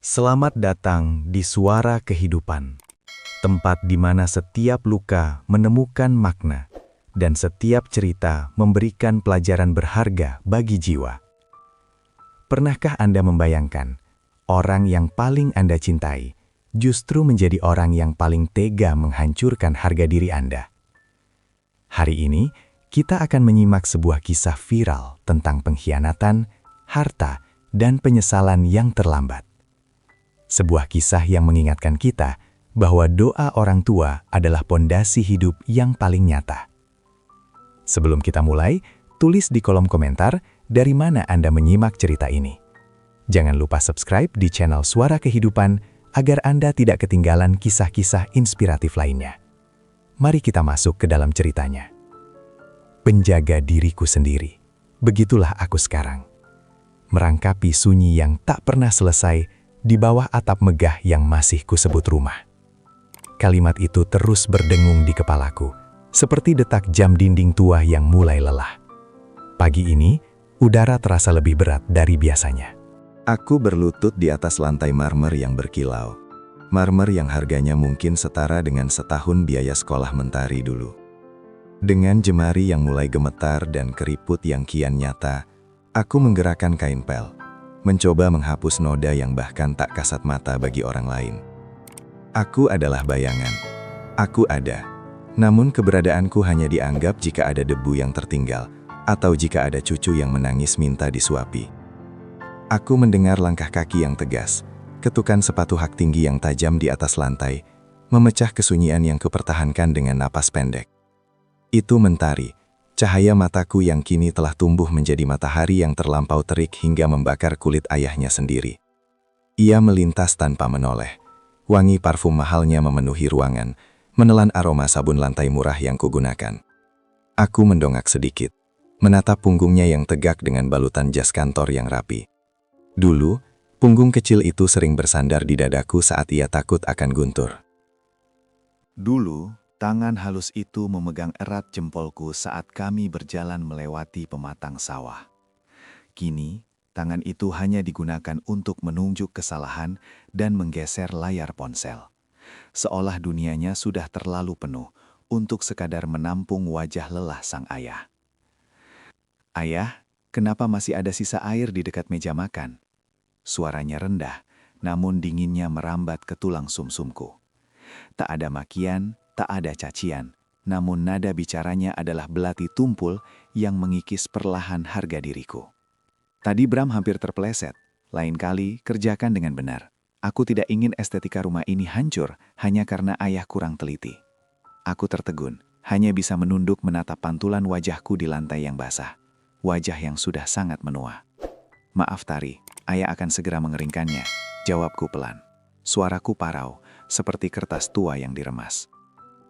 Selamat datang di Suara Kehidupan, tempat di mana setiap luka menemukan makna dan setiap cerita memberikan pelajaran berharga bagi jiwa. Pernahkah Anda membayangkan, orang yang paling Anda cintai justru menjadi orang yang paling tega menghancurkan harga diri Anda? Hari ini, kita akan menyimak sebuah kisah viral tentang pengkhianatan, harta, dan penyesalan yang terlambat. Sebuah kisah yang mengingatkan kita bahwa doa orang tua adalah pondasi hidup yang paling nyata. Sebelum kita mulai, tulis di kolom komentar dari mana Anda menyimak cerita ini. Jangan lupa subscribe di channel Suara Kehidupan agar Anda tidak ketinggalan kisah-kisah inspiratif lainnya. Mari kita masuk ke dalam ceritanya. Penjaga diriku sendiri, begitulah aku sekarang. Merangkapi sunyi yang tak pernah selesai di bawah atap megah yang masih kusebut rumah. Kalimat itu terus berdengung di kepalaku, seperti detak jam dinding tua yang mulai lelah. Pagi ini, udara terasa lebih berat dari biasanya. Aku berlutut di atas lantai marmer yang berkilau. Marmer yang harganya mungkin setara dengan setahun biaya sekolah mentari dulu. Dengan jemari yang mulai gemetar dan keriput yang kian nyata, aku menggerakkan kain pel, mencoba menghapus noda yang bahkan tak kasat mata bagi orang lain. Aku adalah bayangan. Aku ada. Namun keberadaanku hanya dianggap jika ada debu yang tertinggal, atau jika ada cucu yang menangis minta disuapi. Aku mendengar langkah kaki yang tegas, ketukan sepatu hak tinggi yang tajam di atas lantai, memecah kesunyian yang kupertahankan dengan napas pendek. Itu mentari. Cahaya mataku yang kini telah tumbuh menjadi matahari yang terlampau terik hingga membakar kulit ayahnya sendiri. Ia melintas tanpa menoleh. Wangi parfum mahalnya memenuhi ruangan, menelan aroma sabun lantai murah yang kugunakan. Aku mendongak sedikit, menatap punggungnya yang tegak dengan balutan jas kantor yang rapi. Dulu, punggung kecil itu sering bersandar di dadaku saat ia takut akan guntur. Dulu, tangan halus itu memegang erat jempolku saat kami berjalan melewati pematang sawah. Kini, tangan itu hanya digunakan untuk menunjuk kesalahan dan menggeser layar ponsel. Seolah dunianya sudah terlalu penuh untuk sekadar menampung wajah lelah sang ayah. "Ayah, kenapa masih ada sisa air di dekat meja makan?" Suaranya rendah, namun dinginnya merambat ke tulang sumsumku. Tak ada makian, tak ada cacian, namun nada bicaranya adalah belati tumpul yang mengikis perlahan harga diriku. Tadi Bram hampir terpeleset, lain kali kerjakan dengan benar. Aku tidak ingin estetika rumah ini hancur hanya karena ayah kurang teliti. Aku tertegun, hanya bisa menunduk menatap pantulan wajahku di lantai yang basah. Wajah yang sudah sangat menua. "Maaf Tari, ayah akan segera mengeringkannya," jawabku pelan. Suaraku parau, seperti kertas tua yang diremas.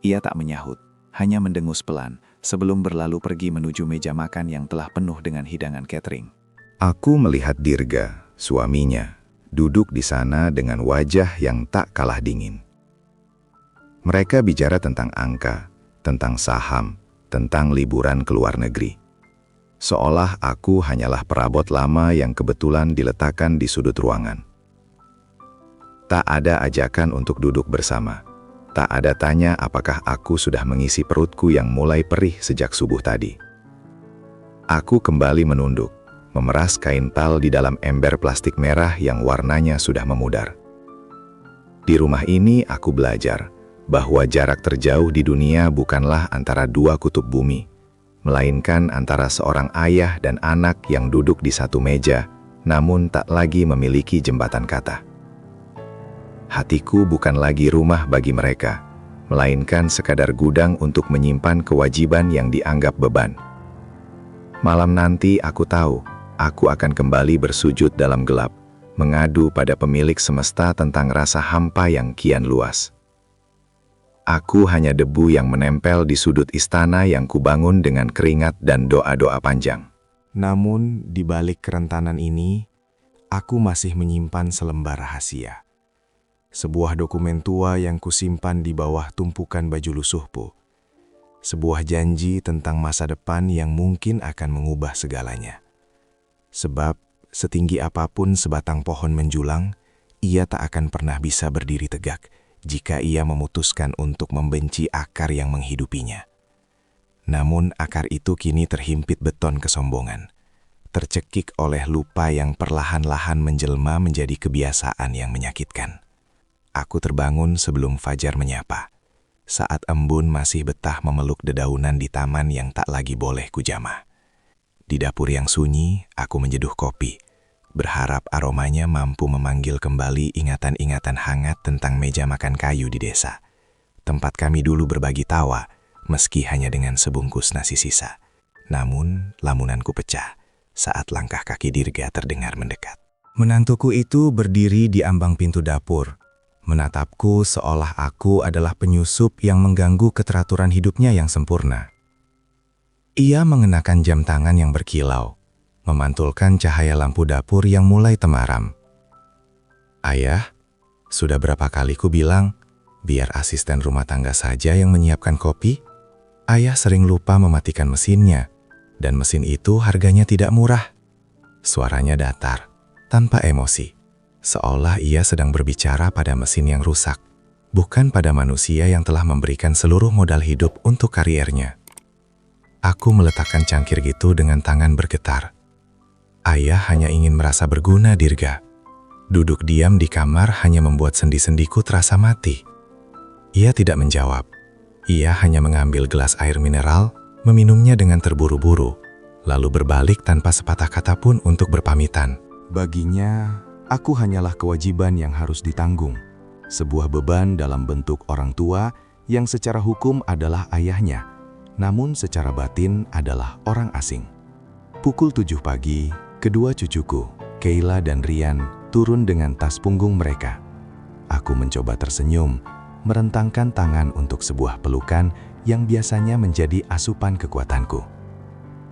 Ia tak menyahut, hanya mendengus pelan sebelum berlalu pergi menuju meja makan yang telah penuh dengan hidangan catering. Aku melihat Dirga, suaminya, duduk di sana dengan wajah yang tak kalah dingin. Mereka bicara tentang angka, tentang saham, tentang liburan ke luar negeri. Seolah aku hanyalah perabot lama yang kebetulan diletakkan di sudut ruangan. Tak ada ajakan untuk duduk bersama. Tak ada tanya apakah aku sudah mengisi perutku yang mulai perih sejak subuh tadi. Aku kembali menunduk, memeras kain pel di dalam ember plastik merah yang warnanya sudah memudar. Di rumah ini aku belajar bahwa jarak terjauh di dunia bukanlah antara dua kutub bumi, melainkan antara seorang ayah dan anak yang duduk di satu meja, namun tak lagi memiliki jembatan kata. Hatiku bukan lagi rumah bagi mereka, melainkan sekadar gudang untuk menyimpan kewajiban yang dianggap beban. Malam nanti aku tahu, aku akan kembali bersujud dalam gelap, mengadu pada pemilik semesta tentang rasa hampa yang kian luas. Aku hanya debu yang menempel di sudut istana yang kubangun dengan keringat dan doa-doa panjang. Namun, di balik kerentanan ini, aku masih menyimpan selembar rahasia. Sebuah dokumen tua yang kusimpan di bawah tumpukan baju lusuhku. Sebuah janji tentang masa depan yang mungkin akan mengubah segalanya. Sebab, setinggi apapun sebatang pohon menjulang, ia tak akan pernah bisa berdiri tegak jika ia memutuskan untuk membenci akar yang menghidupinya. Namun akar itu kini terhimpit beton kesombongan, tercekik oleh lupa yang perlahan-lahan menjelma menjadi kebiasaan yang menyakitkan. Aku terbangun sebelum fajar menyapa, saat embun masih betah memeluk dedaunan di taman yang tak lagi boleh kujamah. Di dapur yang sunyi, aku menyeduh kopi, berharap aromanya mampu memanggil kembali ingatan-ingatan hangat tentang meja makan kayu di desa. Tempat kami dulu berbagi tawa, meski hanya dengan sebungkus nasi sisa. Namun, lamunanku pecah saat langkah kaki Dirga terdengar mendekat. Menantuku itu berdiri di ambang pintu dapur, menatapku seolah aku adalah penyusup yang mengganggu keteraturan hidupnya yang sempurna. Ia mengenakan jam tangan yang berkilau, memantulkan cahaya lampu dapur yang mulai temaram. "Ayah, sudah berapa kali ku bilang, biar asisten rumah tangga saja yang menyiapkan kopi? Ayah sering lupa mematikan mesinnya, dan mesin itu harganya tidak murah." Suaranya datar, tanpa emosi, seolah ia sedang berbicara pada mesin yang rusak, bukan pada manusia yang telah memberikan seluruh modal hidup untuk kariernya. Aku meletakkan cangkir gitu dengan tangan bergetar. Ayah hanya ingin merasa berguna, Dirga. Duduk diam di kamar hanya membuat sendi-sendiku terasa mati. Ia tidak menjawab. Ia hanya mengambil gelas air mineral, meminumnya dengan terburu-buru, lalu berbalik tanpa sepatah kata pun untuk berpamitan. Baginya, aku hanyalah kewajiban yang harus ditanggung. Sebuah beban dalam bentuk orang tua yang secara hukum adalah ayahnya, namun secara batin adalah orang asing. Pukul 7 pagi, kedua cucuku, Keila dan Rian, turun dengan tas punggung mereka. Aku mencoba tersenyum, merentangkan tangan untuk sebuah pelukan yang biasanya menjadi asupan kekuatanku.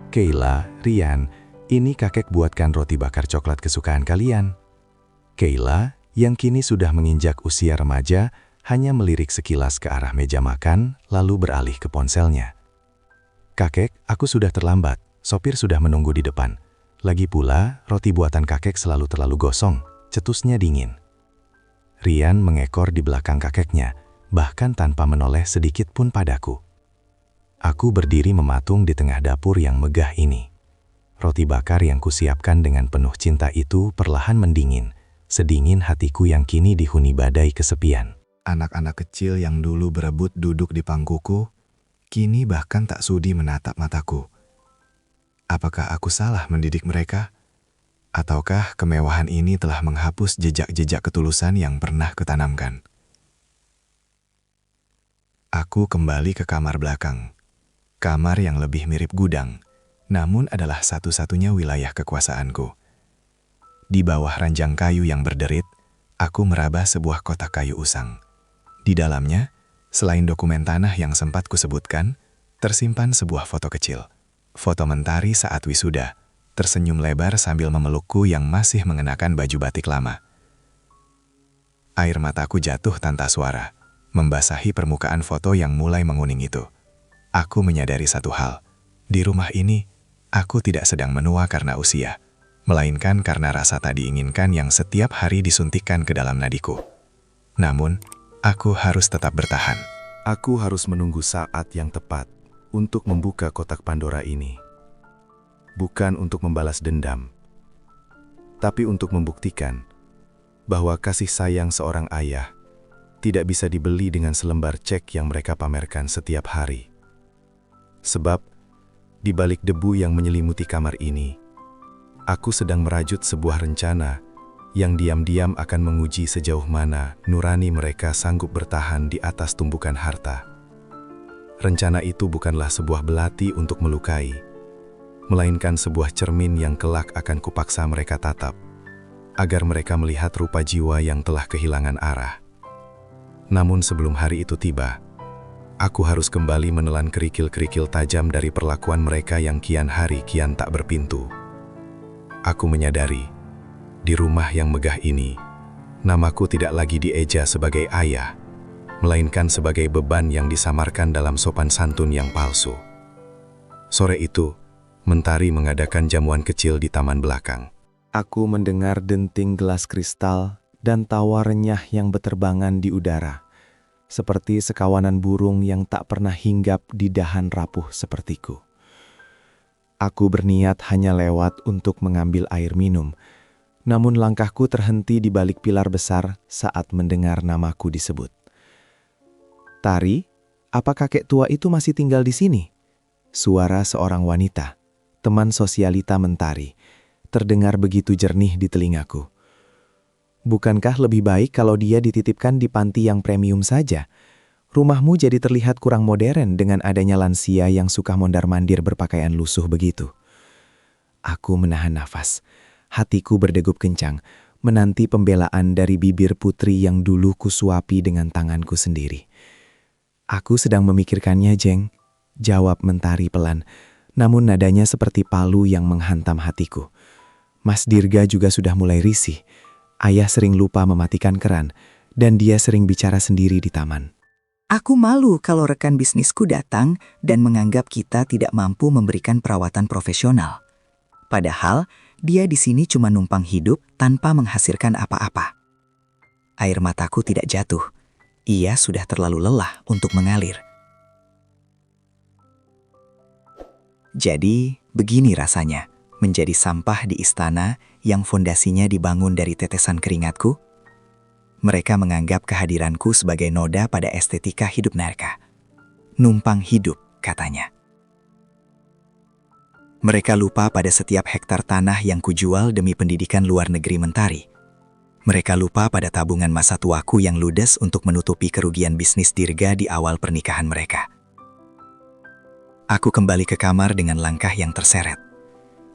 "Keila, Rian, ini kakek buatkan roti bakar coklat kesukaan kalian." Keila, yang kini sudah menginjak usia remaja, hanya melirik sekilas ke arah meja makan, lalu beralih ke ponselnya. "Kakek, aku sudah terlambat. Sopir sudah menunggu di depan. Lagi pula, roti buatan kakek selalu terlalu gosong, cetusnya dingin." Rian mengekor di belakang kakeknya, bahkan tanpa menoleh sedikit pun padaku. Aku berdiri mematung di tengah dapur yang megah ini. Roti bakar yang kusiapkan dengan penuh cinta itu perlahan mendingin, sedingin hatiku yang kini dihuni badai kesepian. Anak-anak kecil yang dulu berebut duduk di pangkuku, kini bahkan tak sudi menatap mataku. Apakah aku salah mendidik mereka? Ataukah kemewahan ini telah menghapus jejak-jejak ketulusan yang pernah kutanamkan? Aku kembali ke kamar belakang. Kamar yang lebih mirip gudang, namun adalah satu-satunya wilayah kekuasaanku. Di bawah ranjang kayu yang berderit, aku meraba sebuah kotak kayu usang. Di dalamnya, selain dokumen tanah yang sempat kusebutkan, tersimpan sebuah foto kecil. Foto mentari saat wisuda, tersenyum lebar sambil memelukku yang masih mengenakan baju batik lama. Air mataku jatuh tanpa suara, membasahi permukaan foto yang mulai menguning itu. Aku menyadari satu hal, di rumah ini, aku tidak sedang menua karena usia, melainkan karena rasa tak diinginkan yang setiap hari disuntikkan ke dalam nadiku. Namun, aku harus tetap bertahan. Aku harus menunggu saat yang tepat untuk membuka kotak Pandora ini. Bukan untuk membalas dendam, tapi untuk membuktikan bahwa kasih sayang seorang ayah tidak bisa dibeli dengan selembar cek yang mereka pamerkan setiap hari. Sebab, di balik debu yang menyelimuti kamar ini, aku sedang merajut sebuah rencana yang diam-diam akan menguji sejauh mana nurani mereka sanggup bertahan di atas tumbukan harta. Rencana itu bukanlah sebuah belati untuk melukai, melainkan sebuah cermin yang kelak akan kupaksa mereka tatap, agar mereka melihat rupa jiwa yang telah kehilangan arah. Namun sebelum hari itu tiba, aku harus kembali menelan kerikil-kerikil tajam dari perlakuan mereka yang kian hari kian tak berpintu. Aku menyadari, di rumah yang megah ini, namaku tidak lagi dieja sebagai ayah, melainkan sebagai beban yang disamarkan dalam sopan santun yang palsu. Sore itu, Mentari mengadakan jamuan kecil di taman belakang. Aku mendengar denting gelas kristal dan tawa renyah yang berterbangan di udara, seperti sekawanan burung yang tak pernah hinggap di dahan rapuh sepertiku. Aku berniat hanya lewat untuk mengambil air minum, namun langkahku terhenti di balik pilar besar saat mendengar namaku disebut. "Tari, apa kakek tua itu masih tinggal di sini?" Suara seorang wanita, teman sosialita Mentari, terdengar begitu jernih di telingaku. "Bukankah lebih baik kalau dia dititipkan di panti yang premium saja? Rumahmu jadi terlihat kurang modern dengan adanya lansia yang suka mondar-mandir berpakaian lusuh begitu." Aku menahan nafas. Hatiku berdegup kencang, menanti pembelaan dari bibir putri yang dulu kusuapi dengan tanganku sendiri. "Aku sedang memikirkannya, Jeng," jawab Mentari pelan, namun nadanya seperti palu yang menghantam hatiku. Mas Dirga juga sudah mulai risih. Ayah sering lupa mematikan keran, dan dia sering bicara sendiri di taman. Aku malu kalau rekan bisnisku datang dan menganggap kita tidak mampu memberikan perawatan profesional. Padahal, dia di sini cuma numpang hidup tanpa menghasilkan apa-apa. Air mataku tidak jatuh. Ia sudah terlalu lelah untuk mengalir. Jadi, begini rasanya menjadi sampah di istana yang fondasinya dibangun dari tetesan keringatku. Mereka menganggap kehadiranku sebagai noda pada estetika hidup mereka. Numpang hidup, katanya. Mereka lupa pada setiap hektar tanah yang kujual demi pendidikan luar negeri Mentari. Mereka lupa pada tabungan masa tuaku yang ludes untuk menutupi kerugian bisnis Dirga di awal pernikahan mereka. Aku kembali ke kamar dengan langkah yang terseret.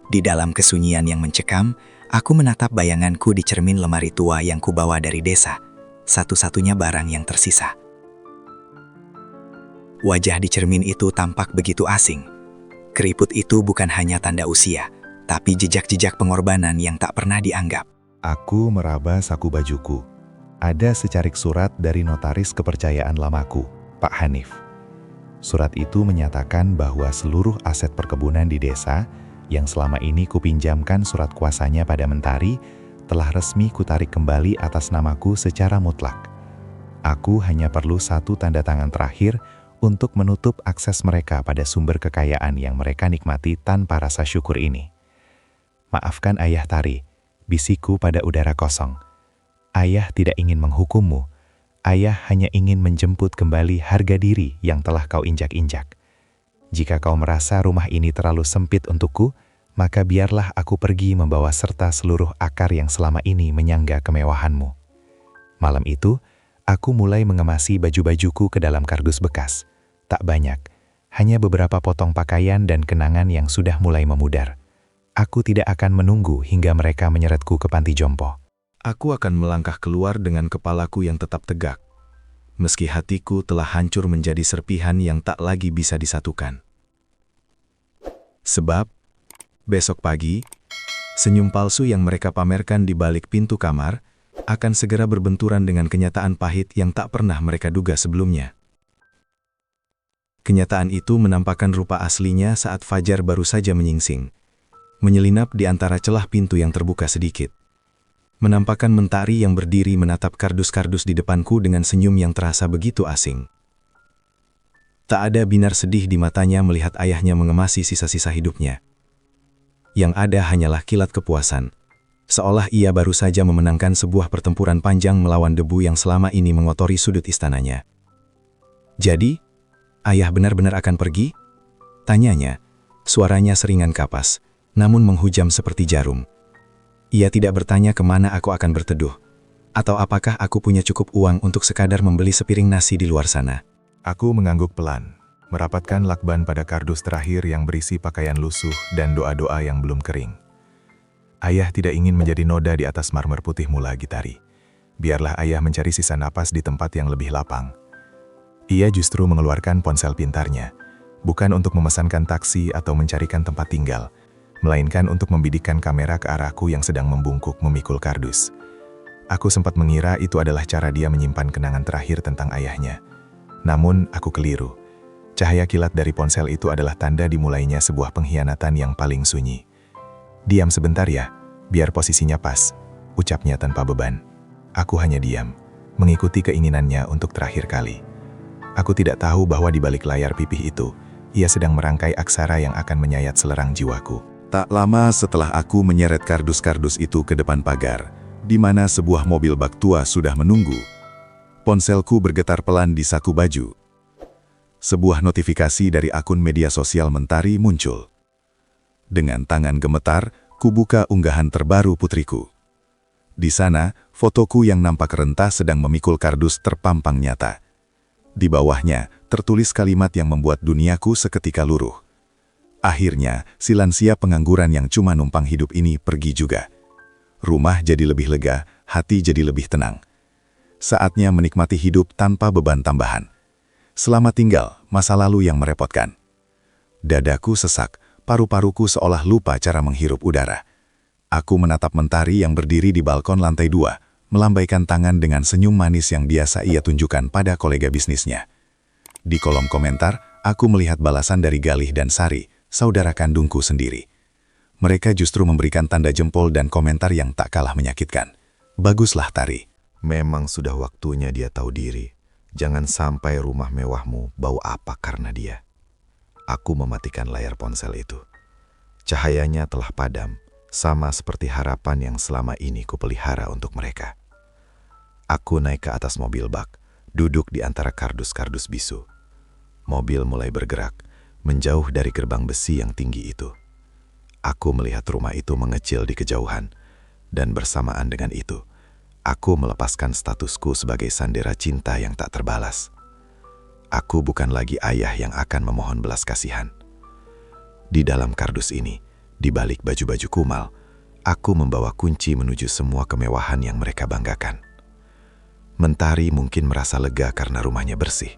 Di dalam kesunyian yang mencekam, aku menatap bayanganku di cermin lemari tua yang kubawa dari desa, satu-satunya barang yang tersisa. Wajah di cermin itu tampak begitu asing. Keriput itu bukan hanya tanda usia, tapi jejak-jejak pengorbanan yang tak pernah dianggap. Aku meraba saku bajuku. Ada secarik surat dari notaris kepercayaan lamaku, Pak Hanif. Surat itu menyatakan bahwa seluruh aset perkebunan di desa yang selama ini kupinjamkan surat kuasanya pada Mentari telah resmi kutarik kembali atas namaku secara mutlak. Aku hanya perlu satu tanda tangan terakhir untuk menutup akses mereka pada sumber kekayaan yang mereka nikmati tanpa rasa syukur ini. "Maafkan Ayah Tari," bisikku pada udara kosong. "Ayah tidak ingin menghukummu. Ayah hanya ingin menjemput kembali harga diri yang telah kau injak-injak. Jika kau merasa rumah ini terlalu sempit untukku, maka biarlah aku pergi membawa serta seluruh akar yang selama ini menyangga kemewahanmu." Malam itu, aku mulai mengemasi baju-bajuku ke dalam kardus bekas. Tak banyak, hanya beberapa potong pakaian dan kenangan yang sudah mulai memudar. Aku tidak akan menunggu hingga mereka menyeretku ke panti jompo. Aku akan melangkah keluar dengan kepalaku yang tetap tegak, meski hatiku telah hancur menjadi serpihan yang tak lagi bisa disatukan. Sebab, besok pagi, senyum palsu yang mereka pamerkan di balik pintu kamar akan segera berbenturan dengan kenyataan pahit yang tak pernah mereka duga sebelumnya. Kenyataan itu menampakkan rupa aslinya saat fajar baru saja menyingsing, menyelinap di antara celah pintu yang terbuka sedikit. Menampakkan Mentari yang berdiri menatap kardus-kardus di depanku dengan senyum yang terasa begitu asing. Tak ada binar sedih di matanya melihat ayahnya mengemasi sisa-sisa hidupnya. Yang ada hanyalah kilat kepuasan, seolah ia baru saja memenangkan sebuah pertempuran panjang melawan debu yang selama ini mengotori sudut istananya. "Jadi, Ayah benar-benar akan pergi?" tanyanya. Suaranya seringan kapas, namun menghujam seperti jarum. Ia tidak bertanya kemana aku akan berteduh, atau apakah aku punya cukup uang untuk sekadar membeli sepiring nasi di luar sana. Aku mengangguk pelan, merapatkan lakban pada kardus terakhir yang berisi pakaian lusuh dan doa-doa yang belum kering. Ayah tidak ingin menjadi noda di atas marmer putihmu lagi, Tari. Biarlah ayah mencari sisa napas di tempat yang lebih lapang. Ia justru mengeluarkan ponsel pintarnya, bukan untuk memesankan taksi atau mencarikan tempat tinggal, melainkan untuk membidikkan kamera ke arahku yang sedang membungkuk memikul kardus. Aku sempat mengira itu adalah cara dia menyimpan kenangan terakhir tentang ayahnya. Namun, aku keliru. Cahaya kilat dari ponsel itu adalah tanda dimulainya sebuah pengkhianatan yang paling sunyi. "Diam sebentar ya, biar posisinya pas," ucapnya tanpa beban. Aku hanya diam, mengikuti keinginannya untuk terakhir kali. Aku tidak tahu bahwa di balik layar pipih itu, ia sedang merangkai aksara yang akan menyayat selerang jiwaku. Tak lama setelah aku menyeret kardus-kardus itu ke depan pagar, di mana sebuah mobil bak tua sudah menunggu, ponselku bergetar pelan di saku baju. Sebuah notifikasi dari akun media sosial Mentari muncul. Dengan tangan gemetar, kubuka unggahan terbaru putriku. Di sana, fotoku yang nampak rentah sedang memikul kardus terpampang nyata. Di bawahnya, tertulis kalimat yang membuat duniaku seketika luruh. Akhirnya, si lansia pengangguran yang cuma numpang hidup ini pergi juga. Rumah jadi lebih lega, hati jadi lebih tenang. Saatnya menikmati hidup tanpa beban tambahan. Selamat tinggal, masa lalu yang merepotkan. Dadaku sesak, paru-paruku seolah lupa cara menghirup udara. Aku menatap Mentari yang berdiri di balkon lantai 2, melambaikan tangan dengan senyum manis yang biasa ia tunjukkan pada kolega bisnisnya. Di kolom komentar, aku melihat balasan dari Galih dan Sari, saudara kandungku sendiri. Mereka justru memberikan tanda jempol dan komentar yang tak kalah menyakitkan. Baguslah Tari. Memang sudah waktunya dia tahu diri. Jangan sampai rumah mewahmu bau apa karena dia. Aku mematikan layar ponsel itu. Cahayanya telah padam, sama seperti harapan yang selama ini kupelihara untuk mereka. Aku naik ke atas mobil bak, duduk di antara kardus-kardus bisu. Mobil mulai bergerak, menjauh dari gerbang besi yang tinggi itu. Aku melihat rumah itu mengecil di kejauhan, dan bersamaan dengan itu, aku melepaskan statusku sebagai sandera cinta yang tak terbalas. Aku bukan lagi ayah yang akan memohon belas kasihan. Di dalam kardus ini, di balik baju-baju kumal, aku membawa kunci menuju semua kemewahan yang mereka banggakan. Mentari mungkin merasa lega karena rumahnya bersih,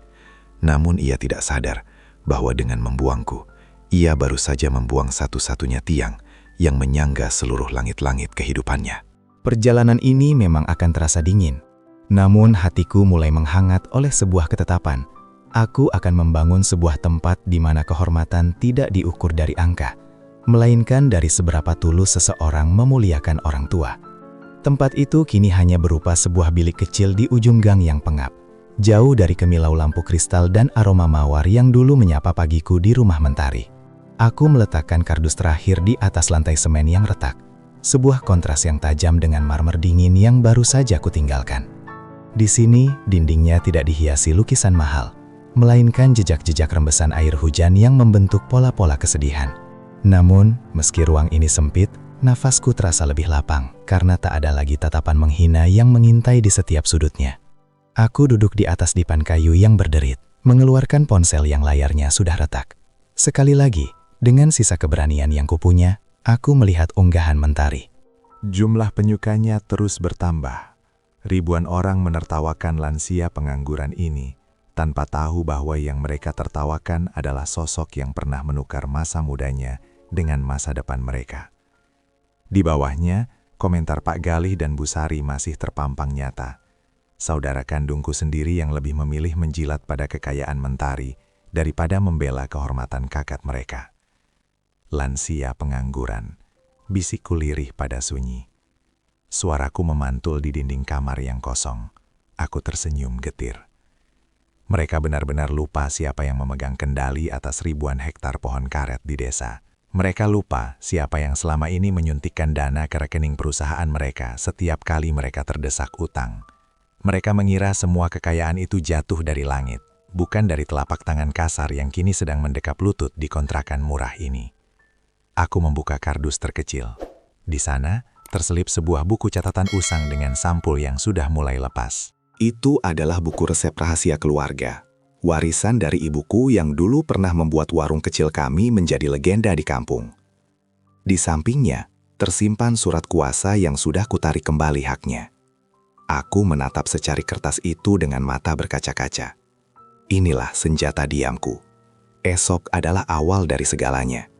namun ia tidak sadar bahwa dengan membuangku, ia baru saja membuang satu-satunya tiang yang menyangga seluruh langit-langit kehidupannya. Perjalanan ini memang akan terasa dingin. Namun hatiku mulai menghangat oleh sebuah ketetapan. Aku akan membangun sebuah tempat di mana kehormatan tidak diukur dari angka, melainkan dari seberapa tulus seseorang memuliakan orang tua. Tempat itu kini hanya berupa sebuah bilik kecil di ujung gang yang pengap, jauh dari kemilau lampu kristal dan aroma mawar yang dulu menyapa pagiku di rumah Mentari. Aku meletakkan kardus terakhir di atas lantai semen yang retak. Sebuah kontras yang tajam dengan marmer dingin yang baru saja kutinggalkan. Di sini, dindingnya tidak dihiasi lukisan mahal, melainkan jejak-jejak rembesan air hujan yang membentuk pola-pola kesedihan. Namun, meski ruang ini sempit, nafasku terasa lebih lapang, karena tak ada lagi tatapan menghina yang mengintai di setiap sudutnya. Aku duduk di atas dipan kayu yang berderit, mengeluarkan ponsel yang layarnya sudah retak. Sekali lagi, dengan sisa keberanian yang kupunya, aku melihat unggahan Mentari. Jumlah penyukanya terus bertambah. Ribuan orang menertawakan lansia pengangguran ini, tanpa tahu bahwa yang mereka tertawakan adalah sosok yang pernah menukar masa mudanya dengan masa depan mereka. Di bawahnya, komentar Pak Galih dan Bu Sari masih terpampang nyata. Saudara kandungku sendiri yang lebih memilih menjilat pada kekayaan Mentari daripada membela kehormatan kakak mereka. Lansia pengangguran, bisikku lirih pada sunyi. Suaraku memantul di dinding kamar yang kosong. Aku tersenyum getir. Mereka benar-benar lupa siapa yang memegang kendali atas ribuan hektar pohon karet di desa. Mereka lupa siapa yang selama ini menyuntikkan dana ke rekening perusahaan mereka setiap kali mereka terdesak utang. Mereka mengira semua kekayaan itu jatuh dari langit, bukan dari telapak tangan kasar yang kini sedang mendekap lutut di kontrakan murah ini. Aku membuka kardus terkecil. Di sana, terselip sebuah buku catatan usang dengan sampul yang sudah mulai lepas. Itu adalah buku resep rahasia keluarga. Warisan dari ibuku yang dulu pernah membuat warung kecil kami menjadi legenda di kampung. Di sampingnya, tersimpan surat kuasa yang sudah kutarik kembali haknya. Aku menatap secari kertas itu dengan mata berkaca-kaca. Inilah senjata diamku. Esok adalah awal dari segalanya.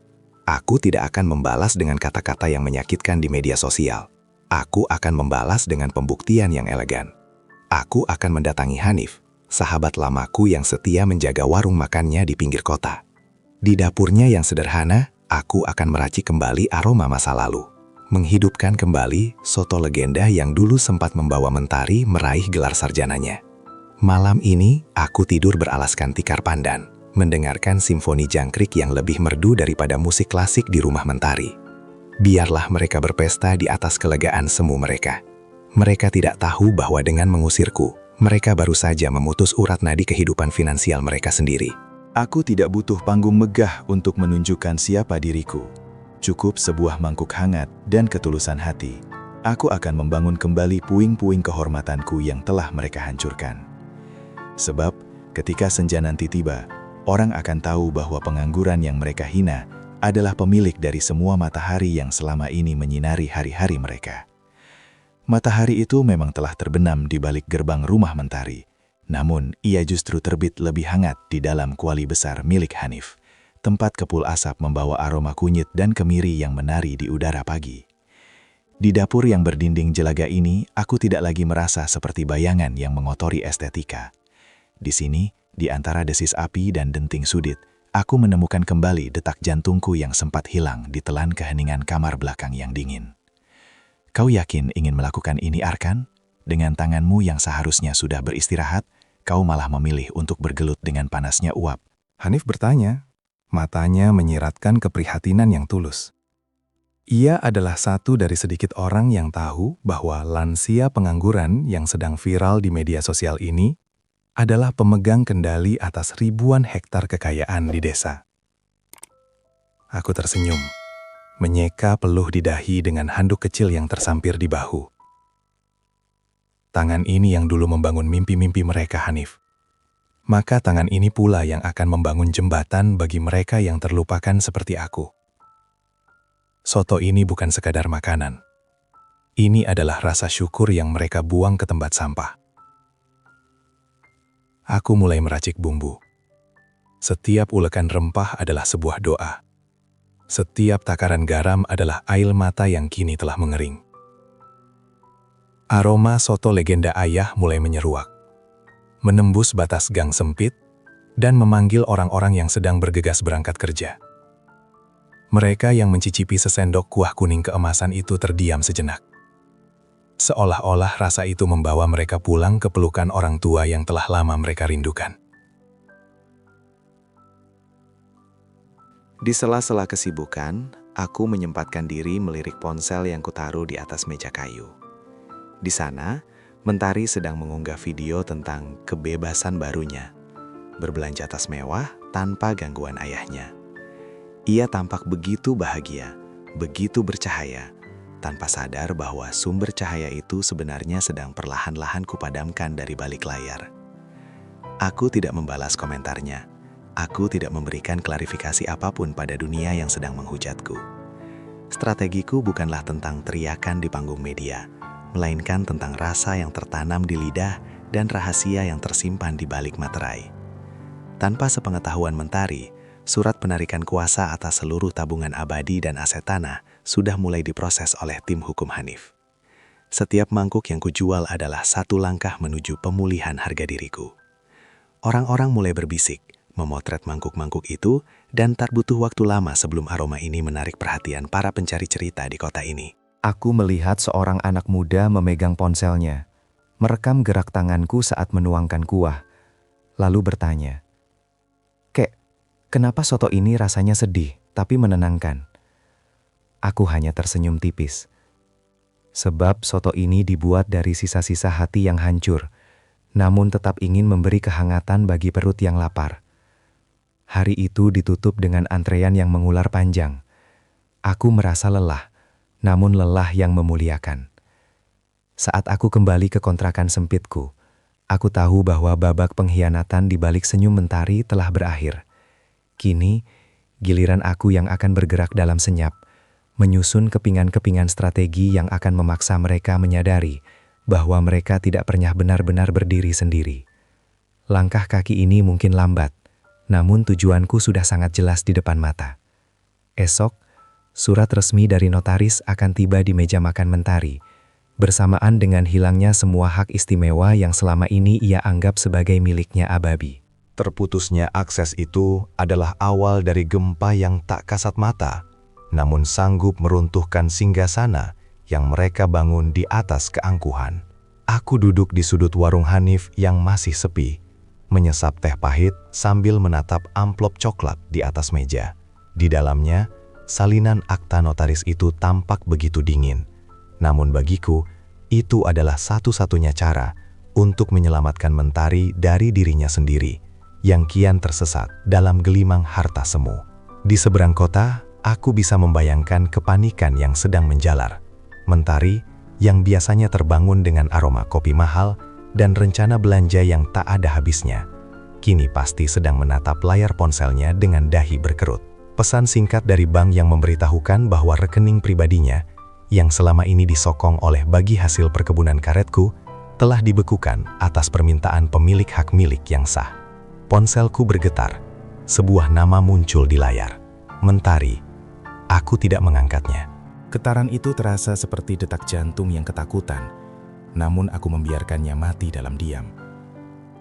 Aku tidak akan membalas dengan kata-kata yang menyakitkan di media sosial. Aku akan membalas dengan pembuktian yang elegan. Aku akan mendatangi Hanif, sahabat lamaku yang setia menjaga warung makannya di pinggir kota. Di dapurnya yang sederhana, aku akan meracik kembali aroma masa lalu. menghidupkan kembali soto legenda yang dulu sempat membawa Mentari meraih gelar sarjananya. Malam ini, aku tidur beralaskan tikar pandan, mendengarkan simfoni jangkrik yang lebih merdu daripada musik klasik di rumah Mentari. Biarlah mereka berpesta di atas kelegaan semu mereka. Mereka tidak tahu bahwa dengan mengusirku, mereka baru saja memutus urat nadi kehidupan finansial mereka sendiri. Aku tidak butuh panggung megah untuk menunjukkan siapa diriku. Cukup sebuah mangkuk hangat dan ketulusan hati. Aku akan membangun kembali puing-puing kehormatanku yang telah mereka hancurkan. Sebab, ketika senja nanti tiba, orang akan tahu bahwa pengangguran yang mereka hina adalah pemilik dari semua matahari yang selama ini menyinari hari-hari mereka. Matahari itu memang telah terbenam di balik gerbang rumah Mentari, namun ia justru terbit lebih hangat di dalam kuali besar milik Hanif. Tempat kepul asap membawa aroma kunyit dan kemiri yang menari di udara pagi. Di dapur yang berdinding jelaga ini, aku tidak lagi merasa seperti bayangan yang mengotori estetika. Di sini, di antara desis api dan denting sudit, aku menemukan kembali detak jantungku yang sempat hilang di telan keheningan kamar belakang yang dingin. Kau yakin ingin melakukan ini, Arkan? Dengan tanganmu yang seharusnya sudah beristirahat, kau malah memilih untuk bergelut dengan panasnya uap. Hanif bertanya, matanya menyiratkan keprihatinan yang tulus. Ia adalah satu dari sedikit orang yang tahu bahwa lansia pengangguran yang sedang viral di media sosial ini adalah pemegang kendali atas ribuan hektar kekayaan di desa. Aku tersenyum, menyeka peluh di dahi dengan handuk kecil yang tersampir di bahu. Tangan ini yang dulu membangun mimpi-mimpi mereka, Hanif. Maka tangan ini pula yang akan membangun jembatan bagi mereka yang terlupakan seperti aku. Soto ini bukan sekadar makanan. Ini adalah rasa syukur yang mereka buang ke tempat sampah. Aku mulai meracik bumbu. Setiap ulekan rempah adalah sebuah doa. Setiap takaran garam adalah air mata yang kini telah mengering. Aroma soto legenda ayah mulai menyeruak, menembus batas gang sempit, dan memanggil orang-orang yang sedang bergegas berangkat kerja. Mereka yang mencicipi sesendok kuah kuning keemasan itu terdiam sejenak. Seolah-olah rasa itu membawa mereka pulang ke pelukan orang tua yang telah lama mereka rindukan. Di sela-sela kesibukan, aku menyempatkan diri melirik ponsel yang kutaruh di atas meja kayu. Di sana, Mentari sedang mengunggah video tentang kebebasan barunya, berbelanja tas mewah tanpa gangguan ayahnya. Ia tampak begitu bahagia, begitu bercahaya, tanpa sadar bahwa sumber cahaya itu sebenarnya sedang perlahan-lahan kupadamkan dari balik layar. Aku tidak membalas komentarnya. Aku tidak memberikan klarifikasi apapun pada dunia yang sedang menghujatku. Strategiku bukanlah tentang teriakan di panggung media, melainkan tentang rasa yang tertanam di lidah dan rahasia yang tersimpan di balik materai. Tanpa sepengetahuan Mentari, surat penarikan kuasa atas seluruh tabungan abadi dan aset tanah sudah mulai diproses oleh tim hukum Hanif. Setiap mangkuk yang kujual adalah satu langkah menuju pemulihan harga diriku. Orang-orang mulai berbisik, memotret mangkuk-mangkuk itu, dan tak butuh waktu lama sebelum aroma ini menarik perhatian para pencari cerita di kota ini. Aku melihat seorang anak muda memegang ponselnya, merekam gerak tanganku saat menuangkan kuah, lalu bertanya, "Kek, kenapa soto ini rasanya sedih, tapi menenangkan?" Aku hanya tersenyum tipis. Sebab soto ini dibuat dari sisa-sisa hati yang hancur, namun tetap ingin memberi kehangatan bagi perut yang lapar. Hari itu ditutup dengan antrean yang mengular panjang. Aku merasa lelah, namun lelah yang memuliakan. Saat aku kembali ke kontrakan sempitku, aku tahu bahwa babak pengkhianatan di balik senyum Mentari telah berakhir. Kini, giliran aku yang akan bergerak dalam senyap, menyusun kepingan-kepingan strategi yang akan memaksa mereka menyadari bahwa mereka tidak pernah benar-benar berdiri sendiri. Langkah kaki ini mungkin lambat, namun tujuanku sudah sangat jelas di depan mata. Esok, surat resmi dari notaris akan tiba di meja makan Mentari, bersamaan dengan hilangnya semua hak istimewa yang selama ini ia anggap sebagai miliknya Ababi. Terputusnya akses itu adalah awal dari gempa yang tak kasat mata, namun sanggup meruntuhkan singgasana yang mereka bangun di atas keangkuhan. Aku duduk di sudut warung Hanif yang masih sepi, menyesap teh pahit sambil menatap amplop coklat di atas meja. Di dalamnya, salinan akta notaris itu tampak begitu dingin. Namun bagiku, itu adalah satu-satunya cara untuk menyelamatkan Mentari dari dirinya sendiri yang kian tersesat dalam gelimang harta semu. Di seberang kota, aku bisa membayangkan kepanikan yang sedang menjalar. Mentari yang biasanya terbangun dengan aroma kopi mahal dan rencana belanja yang tak ada habisnya, kini pasti sedang menatap layar ponselnya dengan dahi berkerut. Pesan singkat dari bank yang memberitahukan bahwa rekening pribadinya yang selama ini disokong oleh bagi hasil perkebunan karetku telah dibekukan atas permintaan pemilik hak milik yang sah. Ponselku bergetar. Sebuah nama muncul di layar. Mentari. Aku tidak mengangkatnya. Getaran itu terasa seperti detak jantung yang ketakutan, namun aku membiarkannya mati dalam diam.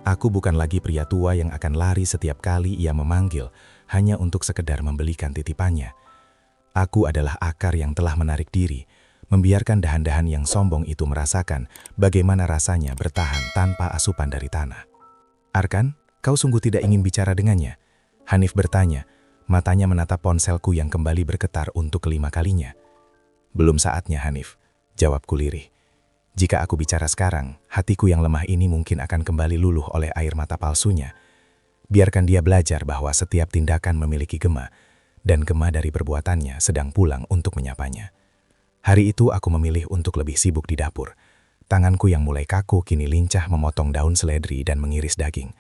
Aku bukan lagi pria tua yang akan lari setiap kali ia memanggil hanya untuk sekedar membelikan titipannya. Aku adalah akar yang telah menarik diri, membiarkan dahan-dahan yang sombong itu merasakan bagaimana rasanya bertahan tanpa asupan dari tanah. Arkan, kau sungguh tidak ingin bicara dengannya? Hanif bertanya, matanya menatap ponselku yang kembali bergetar untuk kelima kalinya. Belum saatnya, Hanif, jawabku lirih. Jika aku bicara sekarang, hatiku yang lemah ini mungkin akan kembali luluh oleh air mata palsunya. Biarkan dia belajar bahwa setiap tindakan memiliki gema, dan gema dari perbuatannya sedang pulang untuk menyapanya. Hari itu aku memilih untuk lebih sibuk di dapur. Tanganku yang mulai kaku kini lincah memotong daun seledri dan mengiris daging.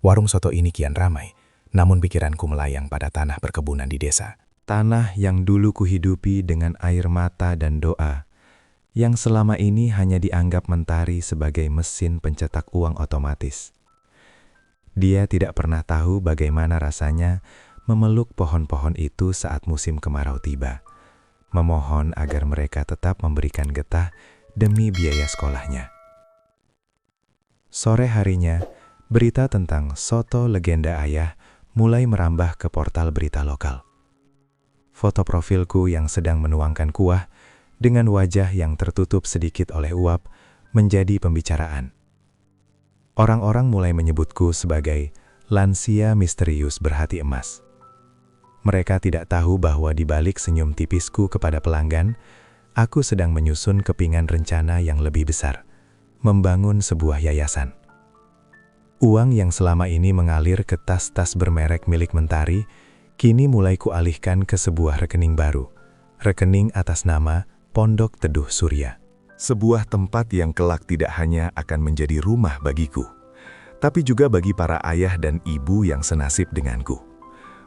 Warung soto ini kian ramai, namun pikiranku melayang pada tanah perkebunan di desa. Tanah yang dulu kuhidupi dengan air mata dan doa, yang selama ini hanya dianggap Mentari sebagai mesin pencetak uang otomatis. Dia tidak pernah tahu bagaimana rasanya memeluk pohon-pohon itu saat musim kemarau tiba, memohon agar mereka tetap memberikan getah demi biaya sekolahnya. Sore harinya, berita tentang soto legenda ayah mulai merambah ke portal berita lokal. Foto profilku yang sedang menuangkan kuah dengan wajah yang tertutup sedikit oleh uap menjadi pembicaraan. Orang-orang mulai menyebutku sebagai lansia misterius berhati emas. Mereka tidak tahu bahwa di balik senyum tipisku kepada pelanggan, aku sedang menyusun kepingan rencana yang lebih besar, membangun sebuah yayasan. Uang yang selama ini mengalir ke tas-tas bermerek milik Mentari, kini mulai kualihkan ke sebuah rekening baru, rekening atas nama Pondok Teduh Surya. Sebuah tempat yang kelak tidak hanya akan menjadi rumah bagiku, tapi juga bagi para ayah dan ibu yang senasib denganku.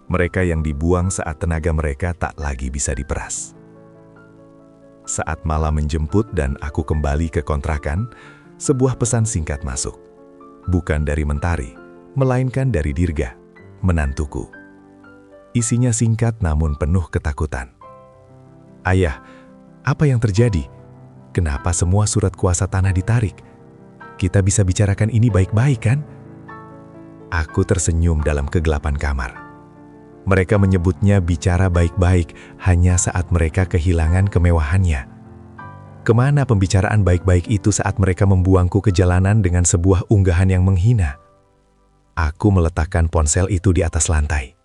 Mereka yang dibuang saat tenaga mereka tak lagi bisa diperas. Saat malam menjemput dan aku kembali ke kontrakan, sebuah pesan singkat masuk. Bukan dari Mentari, melainkan dari Dirga, menantuku. Isinya singkat namun penuh ketakutan. Ayah, apa yang terjadi? Kenapa semua surat kuasa tanah ditarik? Kita bisa bicarakan ini baik-baik kan? Aku tersenyum dalam kegelapan kamar. Mereka menyebutnya bicara baik-baik hanya saat mereka kehilangan kemewahannya. Kemana pembicaraan baik-baik itu saat mereka membuangku ke jalanan dengan sebuah unggahan yang menghina? Aku meletakkan ponsel itu di atas lantai.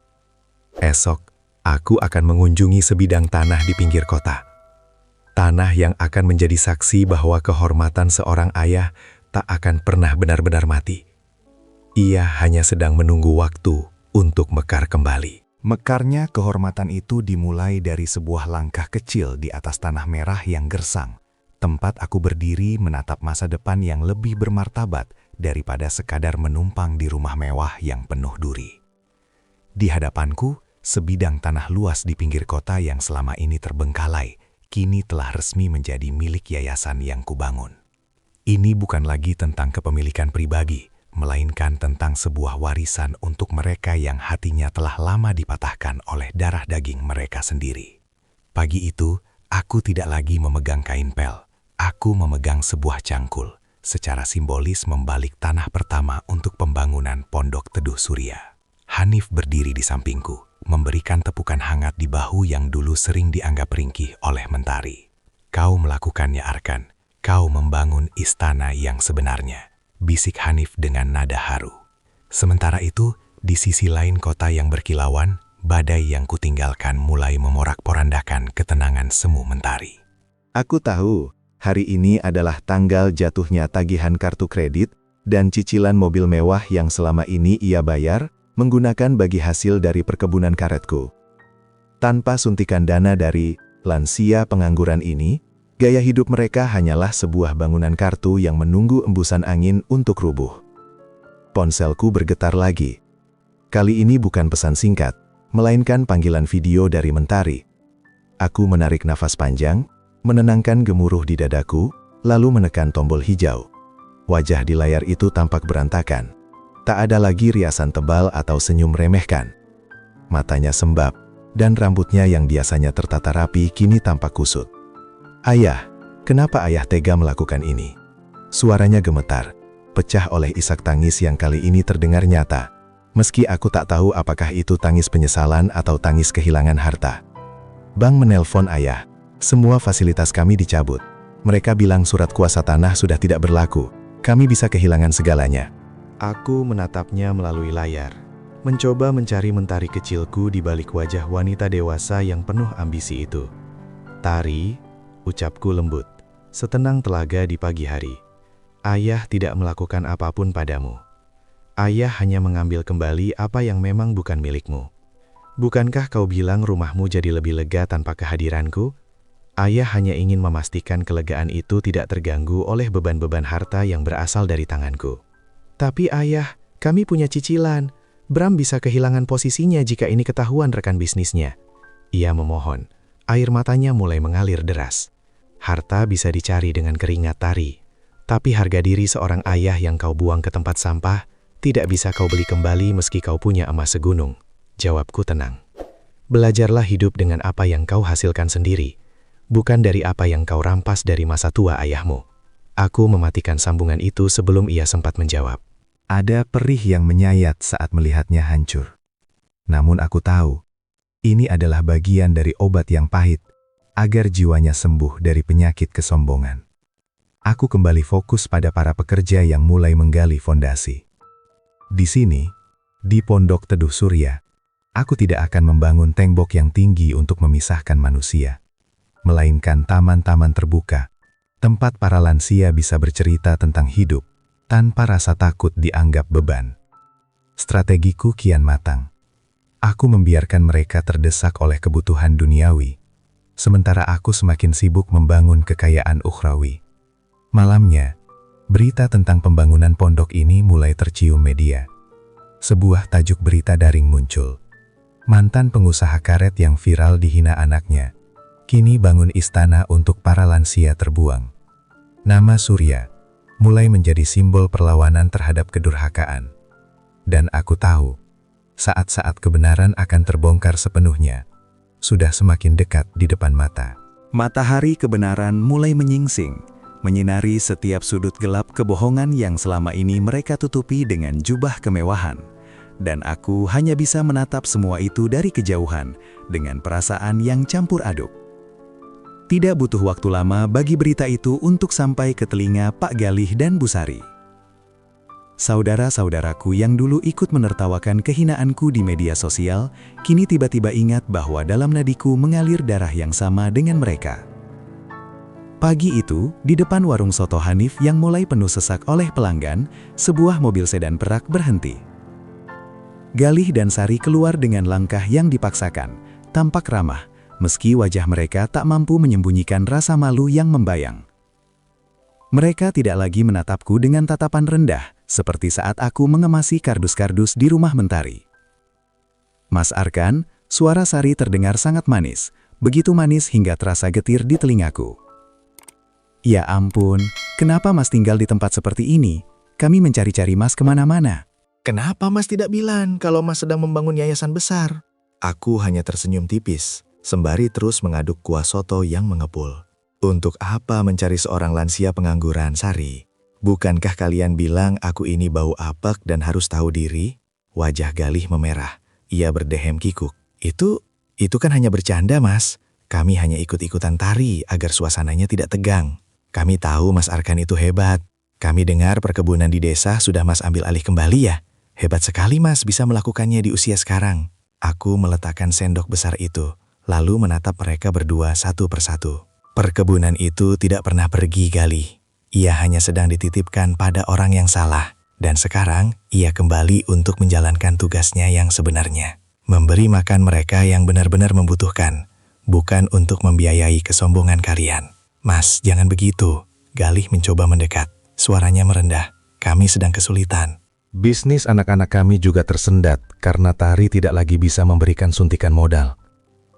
Esok, aku akan mengunjungi sebidang tanah di pinggir kota. Tanah yang akan menjadi saksi bahwa kehormatan seorang ayah tak akan pernah benar-benar mati. Ia hanya sedang menunggu waktu untuk mekar kembali. Mekarnya kehormatan itu dimulai dari sebuah langkah kecil di atas tanah merah yang gersang, tempat aku berdiri menatap masa depan yang lebih bermartabat daripada sekadar menumpang di rumah mewah yang penuh duri. Di hadapanku, sebidang tanah luas di pinggir kota yang selama ini terbengkalai, kini telah resmi menjadi milik yayasan yang kubangun. Ini bukan lagi tentang kepemilikan pribadi, melainkan tentang sebuah warisan untuk mereka yang hatinya telah lama dipatahkan oleh darah daging mereka sendiri. Pagi itu, aku tidak lagi memegang kain pel. Aku memegang sebuah cangkul, secara simbolis membalik tanah pertama untuk pembangunan Pondok Teduh Surya. Hanif berdiri di sampingku, memberikan tepukan hangat di bahu yang dulu sering dianggap ringkih oleh Mentari. Kau melakukannya, Arkan. Kau membangun istana yang sebenarnya, bisik Hanif dengan nada haru. Sementara itu, di sisi lain kota yang berkilauan, badai yang kutinggalkan mulai memorak-porandakan ketenangan semu Mentari. Aku tahu, hari ini adalah tanggal jatuhnya tagihan kartu kredit dan cicilan mobil mewah yang selama ini ia bayar menggunakan bagi hasil dari perkebunan karetku. Tanpa suntikan dana dari lansia pengangguran ini, gaya hidup mereka hanyalah sebuah bangunan kartu yang menunggu embusan angin untuk rubuh. Ponselku bergetar lagi. Kali ini bukan pesan singkat, melainkan panggilan video dari Mentari. Aku menarik nafas panjang, menenangkan gemuruh di dadaku, lalu menekan tombol hijau. Wajah di layar itu tampak berantakan. Tak ada lagi riasan tebal atau senyum remehkan. Matanya sembab, dan rambutnya yang biasanya tertata rapi kini tampak kusut. Ayah, kenapa ayah tega melakukan ini? Suaranya gemetar, pecah oleh isak tangis yang kali ini terdengar nyata. Meski aku tak tahu apakah itu tangis penyesalan atau tangis kehilangan harta. Bank menelpon ayah. Semua fasilitas kami dicabut. Mereka bilang surat kuasa tanah sudah tidak berlaku. Kami bisa kehilangan segalanya. Aku menatapnya melalui layar, mencoba mencari Mentari kecilku di balik wajah wanita dewasa yang penuh ambisi itu. Tari, ucapku lembut, setenang telaga di pagi hari. Ayah tidak melakukan apapun padamu. Ayah hanya mengambil kembali apa yang memang bukan milikmu. Bukankah kau bilang rumahmu jadi lebih lega tanpa kehadiranku? Ayah hanya ingin memastikan kelegaan itu tidak terganggu oleh beban-beban harta yang berasal dari tanganku. Tapi ayah, kami punya cicilan. Bram bisa kehilangan posisinya jika ini ketahuan rekan bisnisnya. Ia memohon. Air matanya mulai mengalir deras. Harta bisa dicari dengan keringat, Tari. Tapi harga diri seorang ayah yang kau buang ke tempat sampah, tidak bisa kau beli kembali meski kau punya emas segunung. Jawabku tenang. Belajarlah hidup dengan apa yang kau hasilkan sendiri, bukan dari apa yang kau rampas dari masa tua ayahmu. Aku mematikan sambungan itu sebelum ia sempat menjawab. Ada perih yang menyayat saat melihatnya hancur. Namun aku tahu, ini adalah bagian dari obat yang pahit, agar jiwanya sembuh dari penyakit kesombongan. Aku kembali fokus pada para pekerja yang mulai menggali fondasi. Di sini, di Pondok Teduh Surya, aku tidak akan membangun tembok yang tinggi untuk memisahkan manusia, melainkan taman-taman terbuka, tempat para lansia bisa bercerita tentang hidup, tanpa rasa takut dianggap beban. Strategiku kian matang. Aku membiarkan mereka terdesak oleh kebutuhan duniawi, sementara aku semakin sibuk membangun kekayaan ukhrawi. Malamnya, berita tentang pembangunan pondok ini mulai tercium media. Sebuah tajuk berita daring muncul. Mantan pengusaha karet yang viral dihina anaknya, kini bangun istana untuk para lansia terbuang. Nama Surya mulai menjadi simbol perlawanan terhadap kedurhakaan. Dan aku tahu, saat-saat kebenaran akan terbongkar sepenuhnya, sudah semakin dekat di depan mata. Matahari kebenaran mulai menyingsing, menyinari setiap sudut gelap kebohongan yang selama ini mereka tutupi dengan jubah kemewahan. Dan aku hanya bisa menatap semua itu dari kejauhan, dengan perasaan yang campur aduk. Tidak butuh waktu lama bagi berita itu untuk sampai ke telinga Pak Galih dan Bu Sari. Saudara-saudaraku yang dulu ikut menertawakan kehinaanku di media sosial, kini tiba-tiba ingat bahwa dalam nadiku mengalir darah yang sama dengan mereka. Pagi itu, di depan warung soto Hanif yang mulai penuh sesak oleh pelanggan, sebuah mobil sedan perak berhenti. Galih dan Sari keluar dengan langkah yang dipaksakan, tampak ramah, meski wajah mereka tak mampu menyembunyikan rasa malu yang membayang. Mereka tidak lagi menatapku dengan tatapan rendah, seperti saat aku mengemasi kardus-kardus di rumah Mentari. Mas Arkan, suara Sari terdengar sangat manis, begitu manis hingga terasa getir di telingaku. Ya ampun, kenapa Mas tinggal di tempat seperti ini? Kami mencari-cari Mas kemana-mana. Kenapa Mas tidak bilang kalau Mas sedang membangun yayasan besar? Aku hanya tersenyum tipis, sembari terus mengaduk kuah soto yang mengepul. Untuk apa mencari seorang lansia pengangguran, Sari? Bukankah kalian bilang aku ini bau apek dan harus tahu diri? Wajah Galih memerah. Ia berdehem kikuk. Itu kan hanya bercanda, Mas. Kami hanya ikut-ikutan tari agar suasananya tidak tegang. Kami tahu Mas Arkan itu hebat. Kami dengar perkebunan di desa sudah Mas ambil alih kembali ya. Hebat sekali Mas bisa melakukannya di usia sekarang. Aku meletakkan sendok besar itu, lalu menatap mereka berdua satu persatu. Perkebunan itu tidak pernah pergi, Galih. Ia hanya sedang dititipkan pada orang yang salah. Dan sekarang, ia kembali untuk menjalankan tugasnya yang sebenarnya. Memberi makan mereka yang benar-benar membutuhkan, bukan untuk membiayai kesombongan kalian. Mas, jangan begitu. Galih mencoba mendekat. Suaranya merendah. Kami sedang kesulitan. Bisnis anak-anak kami juga tersendat karena Tari tidak lagi bisa memberikan suntikan modal.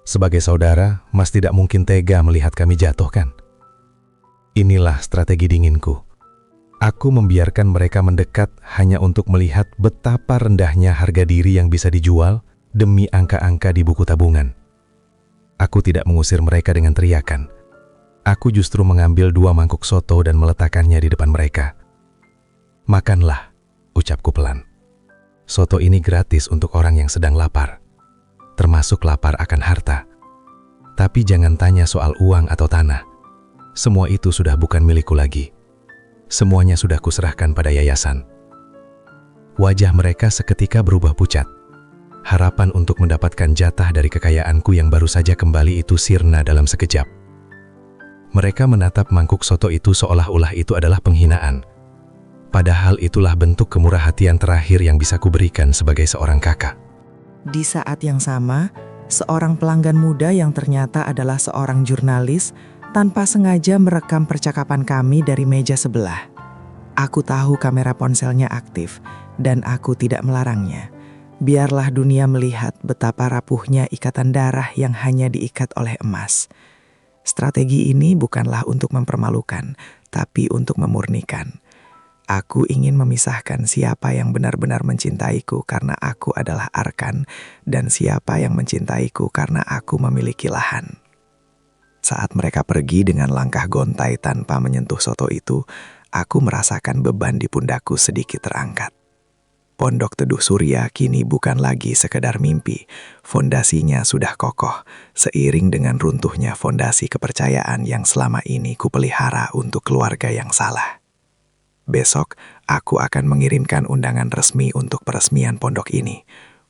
Sebagai saudara, Mas tidak mungkin tega melihat kami jatuh kan? Inilah strategi dinginku. Aku membiarkan mereka mendekat hanya untuk melihat betapa rendahnya harga diri yang bisa dijual demi angka-angka di buku tabungan. Aku tidak mengusir mereka dengan teriakan. Aku justru mengambil 2 mangkuk soto dan meletakkannya di depan mereka. Makanlah, ucapku pelan. Soto ini gratis untuk orang yang sedang lapar, termasuk lapar akan harta. Tapi jangan tanya soal uang atau tanah. Semua itu sudah bukan milikku lagi. Semuanya sudah kuserahkan pada yayasan. Wajah mereka seketika berubah pucat. Harapan untuk mendapatkan jatah dari kekayaanku yang baru saja kembali itu sirna dalam sekejap. Mereka menatap mangkuk soto itu seolah-olah itu adalah penghinaan. Padahal itulah bentuk kemurahhatian terakhir yang bisa kuberikan sebagai seorang kakak. Di saat yang sama, seorang pelanggan muda yang ternyata adalah seorang jurnalis tanpa sengaja merekam percakapan kami dari meja sebelah. Aku tahu kamera ponselnya aktif dan aku tidak melarangnya. Biarlah dunia melihat betapa rapuhnya ikatan darah yang hanya diikat oleh emas. Strategi ini bukanlah untuk mempermalukan, tapi untuk memurnikan. Aku ingin memisahkan siapa yang benar-benar mencintaiku karena aku adalah Arkan dan siapa yang mencintaiku karena aku memiliki lahan. Saat mereka pergi dengan langkah gontai tanpa menyentuh soto itu, aku merasakan beban di pundakku sedikit terangkat. Pondok Teduh Surya kini bukan lagi sekedar mimpi. Fondasinya sudah kokoh, seiring dengan runtuhnya fondasi kepercayaan yang selama ini kupelihara untuk keluarga yang salah. Besok, aku akan mengirimkan undangan resmi untuk peresmian pondok ini.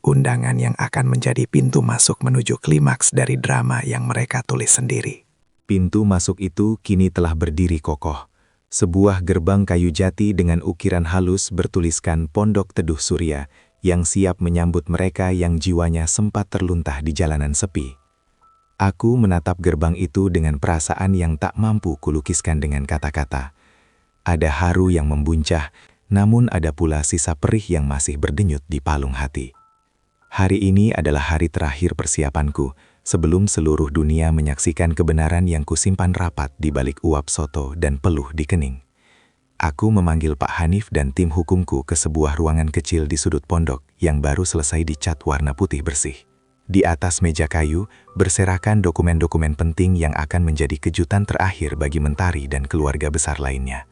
Undangan yang akan menjadi pintu masuk menuju klimaks dari drama yang mereka tulis sendiri. Pintu masuk itu kini telah berdiri kokoh. Sebuah gerbang kayu jati dengan ukiran halus bertuliskan Pondok Teduh Surya yang siap menyambut mereka yang jiwanya sempat terluntah di jalanan sepi. Aku menatap gerbang itu dengan perasaan yang tak mampu kulukiskan dengan kata-kata. Ada haru yang membuncah, namun ada pula sisa perih yang masih berdenyut di palung hati. Hari ini adalah hari terakhir persiapanku, sebelum seluruh dunia menyaksikan kebenaran yang kusimpan rapat di balik uap soto dan peluh di kening. Aku memanggil Pak Hanif dan tim hukumku ke sebuah ruangan kecil di sudut pondok yang baru selesai dicat warna putih bersih. Di atas meja kayu, berserakan dokumen-dokumen penting yang akan menjadi kejutan terakhir bagi Mentari dan keluarga besar lainnya.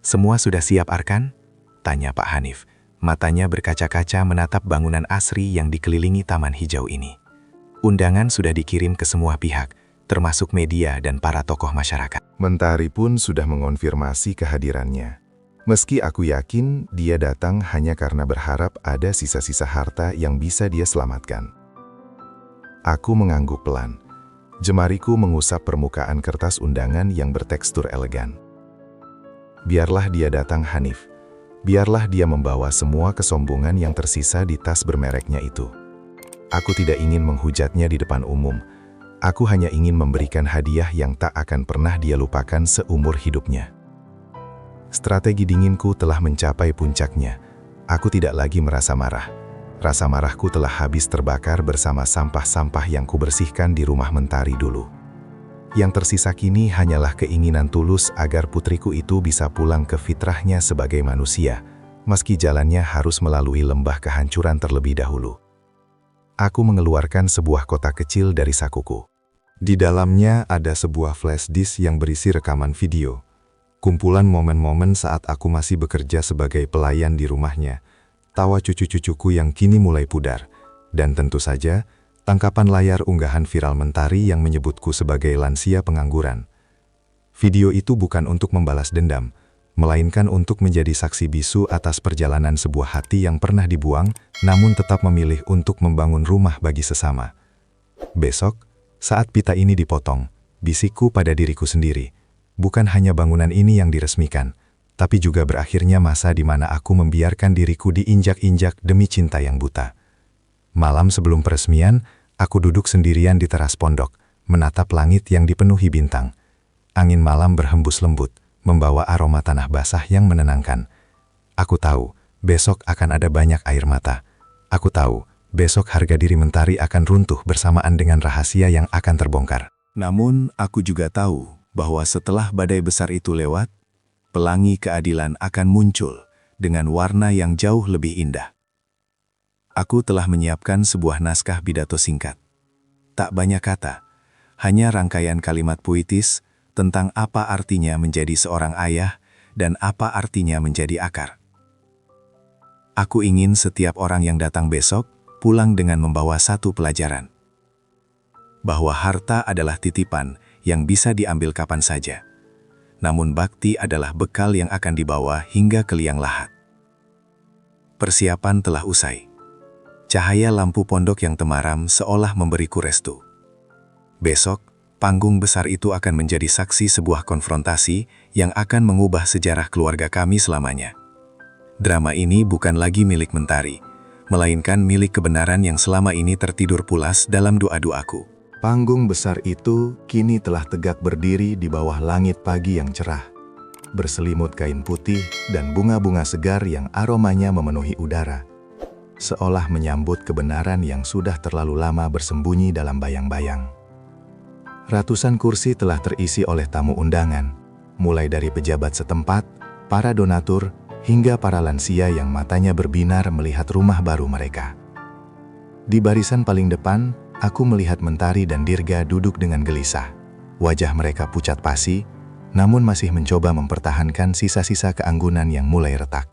"Semua sudah siap, Arkan?" tanya Pak Hanif. Matanya berkaca-kaca menatap bangunan asri yang dikelilingi taman hijau ini. Undangan sudah dikirim ke semua pihak, termasuk media dan para tokoh masyarakat. Mentari pun sudah mengonfirmasi kehadirannya. Meski aku yakin dia datang hanya karena berharap ada sisa-sisa harta yang bisa dia selamatkan. Aku mengangguk pelan. Jemariku mengusap permukaan kertas undangan yang bertekstur elegan. Biarlah dia datang, Hanif. Biarlah dia membawa semua kesombongan yang tersisa di tas bermereknya itu. Aku tidak ingin menghujatnya di depan umum. Aku hanya ingin memberikan hadiah yang tak akan pernah dia lupakan seumur hidupnya. Strategi dinginku telah mencapai puncaknya. Aku tidak lagi merasa marah. Rasa marahku telah habis terbakar bersama sampah-sampah yang kubersihkan di rumah Mentari dulu. Yang tersisa kini hanyalah keinginan tulus agar putriku itu bisa pulang ke fitrahnya sebagai manusia, meski jalannya harus melalui lembah kehancuran terlebih dahulu. Aku mengeluarkan sebuah kotak kecil dari sakuku. Di dalamnya ada sebuah flash disk yang berisi rekaman video. Kumpulan momen-momen saat aku masih bekerja sebagai pelayan di rumahnya, tawa cucu-cucuku yang kini mulai pudar, dan tentu saja, Tangkapan layar unggahan viral Mentari yang menyebutku sebagai lansia pengangguran. Video itu bukan untuk membalas dendam, melainkan untuk menjadi saksi bisu atas perjalanan sebuah hati yang pernah dibuang, namun tetap memilih untuk membangun rumah bagi sesama. Besok, saat pita ini dipotong, bisikku pada diriku sendiri, bukan hanya bangunan ini yang diresmikan, tapi juga berakhirnya masa di mana aku membiarkan diriku diinjak-injak demi cinta yang buta. Malam sebelum peresmian, aku duduk sendirian di teras pondok, menatap langit yang dipenuhi bintang. Angin malam berhembus lembut, membawa aroma tanah basah yang menenangkan. Aku tahu, besok akan ada banyak air mata. Aku tahu, besok harga diri Mentari akan runtuh bersamaan dengan rahasia yang akan terbongkar. Namun, aku juga tahu bahwa setelah badai besar itu lewat, pelangi keadilan akan muncul dengan warna yang jauh lebih indah. Aku telah menyiapkan sebuah naskah pidato singkat. Tak banyak kata, hanya rangkaian kalimat puitis tentang apa artinya menjadi seorang ayah dan apa artinya menjadi akar. Aku ingin setiap orang yang datang besok pulang dengan membawa satu pelajaran. Bahwa harta adalah titipan yang bisa diambil kapan saja. Namun bakti adalah bekal yang akan dibawa hingga ke liang lahat. Persiapan telah usai. Cahaya lampu pondok yang temaram seolah memberiku restu. Besok, panggung besar itu akan menjadi saksi sebuah konfrontasi yang akan mengubah sejarah keluarga kami selamanya. Drama ini bukan lagi milik Mentari, melainkan milik kebenaran yang selama ini tertidur pulas dalam doa-doaku. Panggung besar itu kini telah tegak berdiri di bawah langit pagi yang cerah, berselimut kain putih dan bunga-bunga segar yang aromanya memenuhi udara, seolah menyambut kebenaran yang sudah terlalu lama bersembunyi dalam bayang-bayang. Ratusan kursi telah terisi oleh tamu undangan, mulai dari pejabat setempat, para donatur, hingga para lansia yang matanya berbinar melihat rumah baru mereka. Di barisan paling depan, aku melihat Mentari dan Dirga duduk dengan gelisah. Wajah mereka pucat pasi, namun masih mencoba mempertahankan sisa-sisa keanggunan yang mulai retak.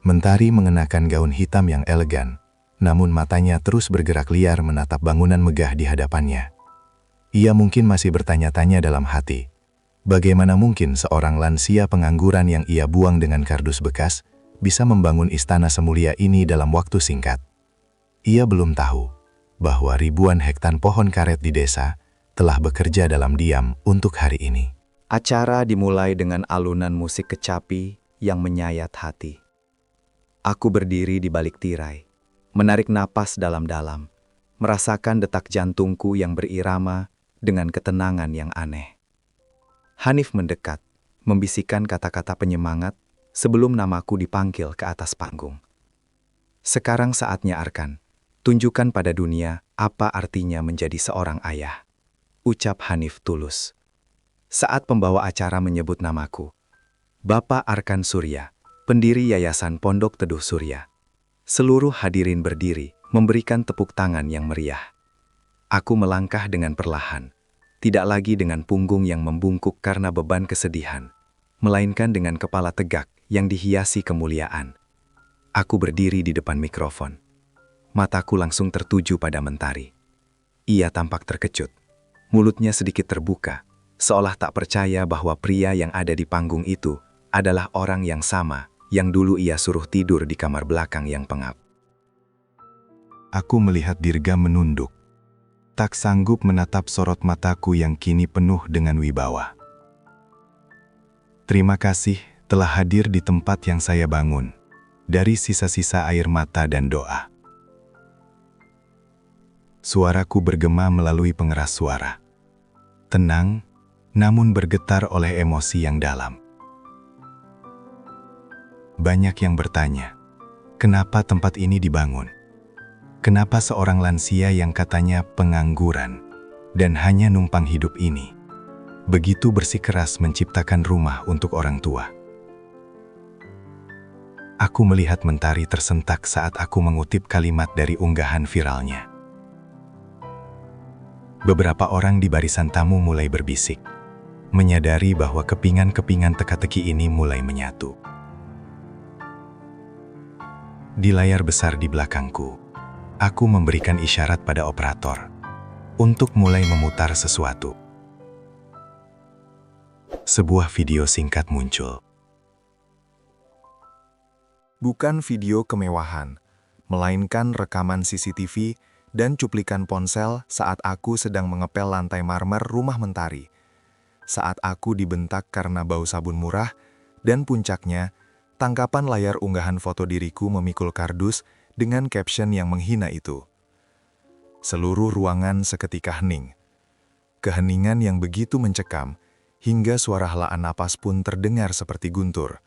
Mentari mengenakan gaun hitam yang elegan, namun matanya terus bergerak liar menatap bangunan megah di hadapannya. Ia mungkin masih bertanya-tanya dalam hati, bagaimana mungkin seorang lansia pengangguran yang ia buang dengan kardus bekas bisa membangun istana semulia ini dalam waktu singkat. Ia belum tahu bahwa ribuan hektar pohon karet di desa telah bekerja dalam diam untuk hari ini. Acara dimulai dengan alunan musik kecapi yang menyayat hati. Aku berdiri di balik tirai, menarik napas dalam-dalam, merasakan detak jantungku yang berirama dengan ketenangan yang aneh. Hanif mendekat, membisikkan kata-kata penyemangat sebelum namaku dipanggil ke atas panggung. Sekarang saatnya Arkan, tunjukkan pada dunia apa artinya menjadi seorang ayah, ucap Hanif tulus. Saat pembawa acara menyebut namaku, Bapak Arkan Surya, pendiri Yayasan Pondok Teduh Surya. Seluruh hadirin berdiri, memberikan tepuk tangan yang meriah. Aku melangkah dengan perlahan, tidak lagi dengan punggung yang membungkuk karena beban kesedihan, melainkan dengan kepala tegak yang dihiasi kemuliaan. Aku berdiri di depan mikrofon. Mataku langsung tertuju pada Mentari. Ia tampak terkejut. Mulutnya sedikit terbuka, seolah tak percaya bahwa pria yang ada di panggung itu adalah orang yang sama yang dulu ia suruh tidur di kamar belakang yang pengap. Aku melihat Dirga menunduk, tak sanggup menatap sorot mataku yang kini penuh dengan wibawa. Terima kasih telah hadir di tempat yang saya bangun, dari sisa-sisa air mata dan doa. Suaraku bergema melalui pengeras suara. Tenang, namun bergetar oleh emosi yang dalam. Banyak yang bertanya, kenapa tempat ini dibangun? Kenapa seorang lansia yang katanya pengangguran dan hanya numpang hidup ini begitu bersikeras menciptakan rumah untuk orang tua? Aku melihat Mentari tersentak saat aku mengutip kalimat dari unggahan viralnya. Beberapa orang di barisan tamu mulai berbisik, menyadari bahwa kepingan-kepingan teka-teki ini mulai menyatu. Di layar besar di belakangku, aku memberikan isyarat pada operator untuk mulai memutar sesuatu. Sebuah video singkat muncul. Bukan video kemewahan, melainkan rekaman CCTV dan cuplikan ponsel saat aku sedang mengepel lantai marmer rumah Mentari. Saat aku dibentak karena bau sabun murah, dan puncaknya, tangkapan layar unggahan foto diriku memikul kardus dengan caption yang menghina itu. Seluruh ruangan seketika hening. Keheningan yang begitu mencekam, hingga suara helaan napas pun terdengar seperti guntur.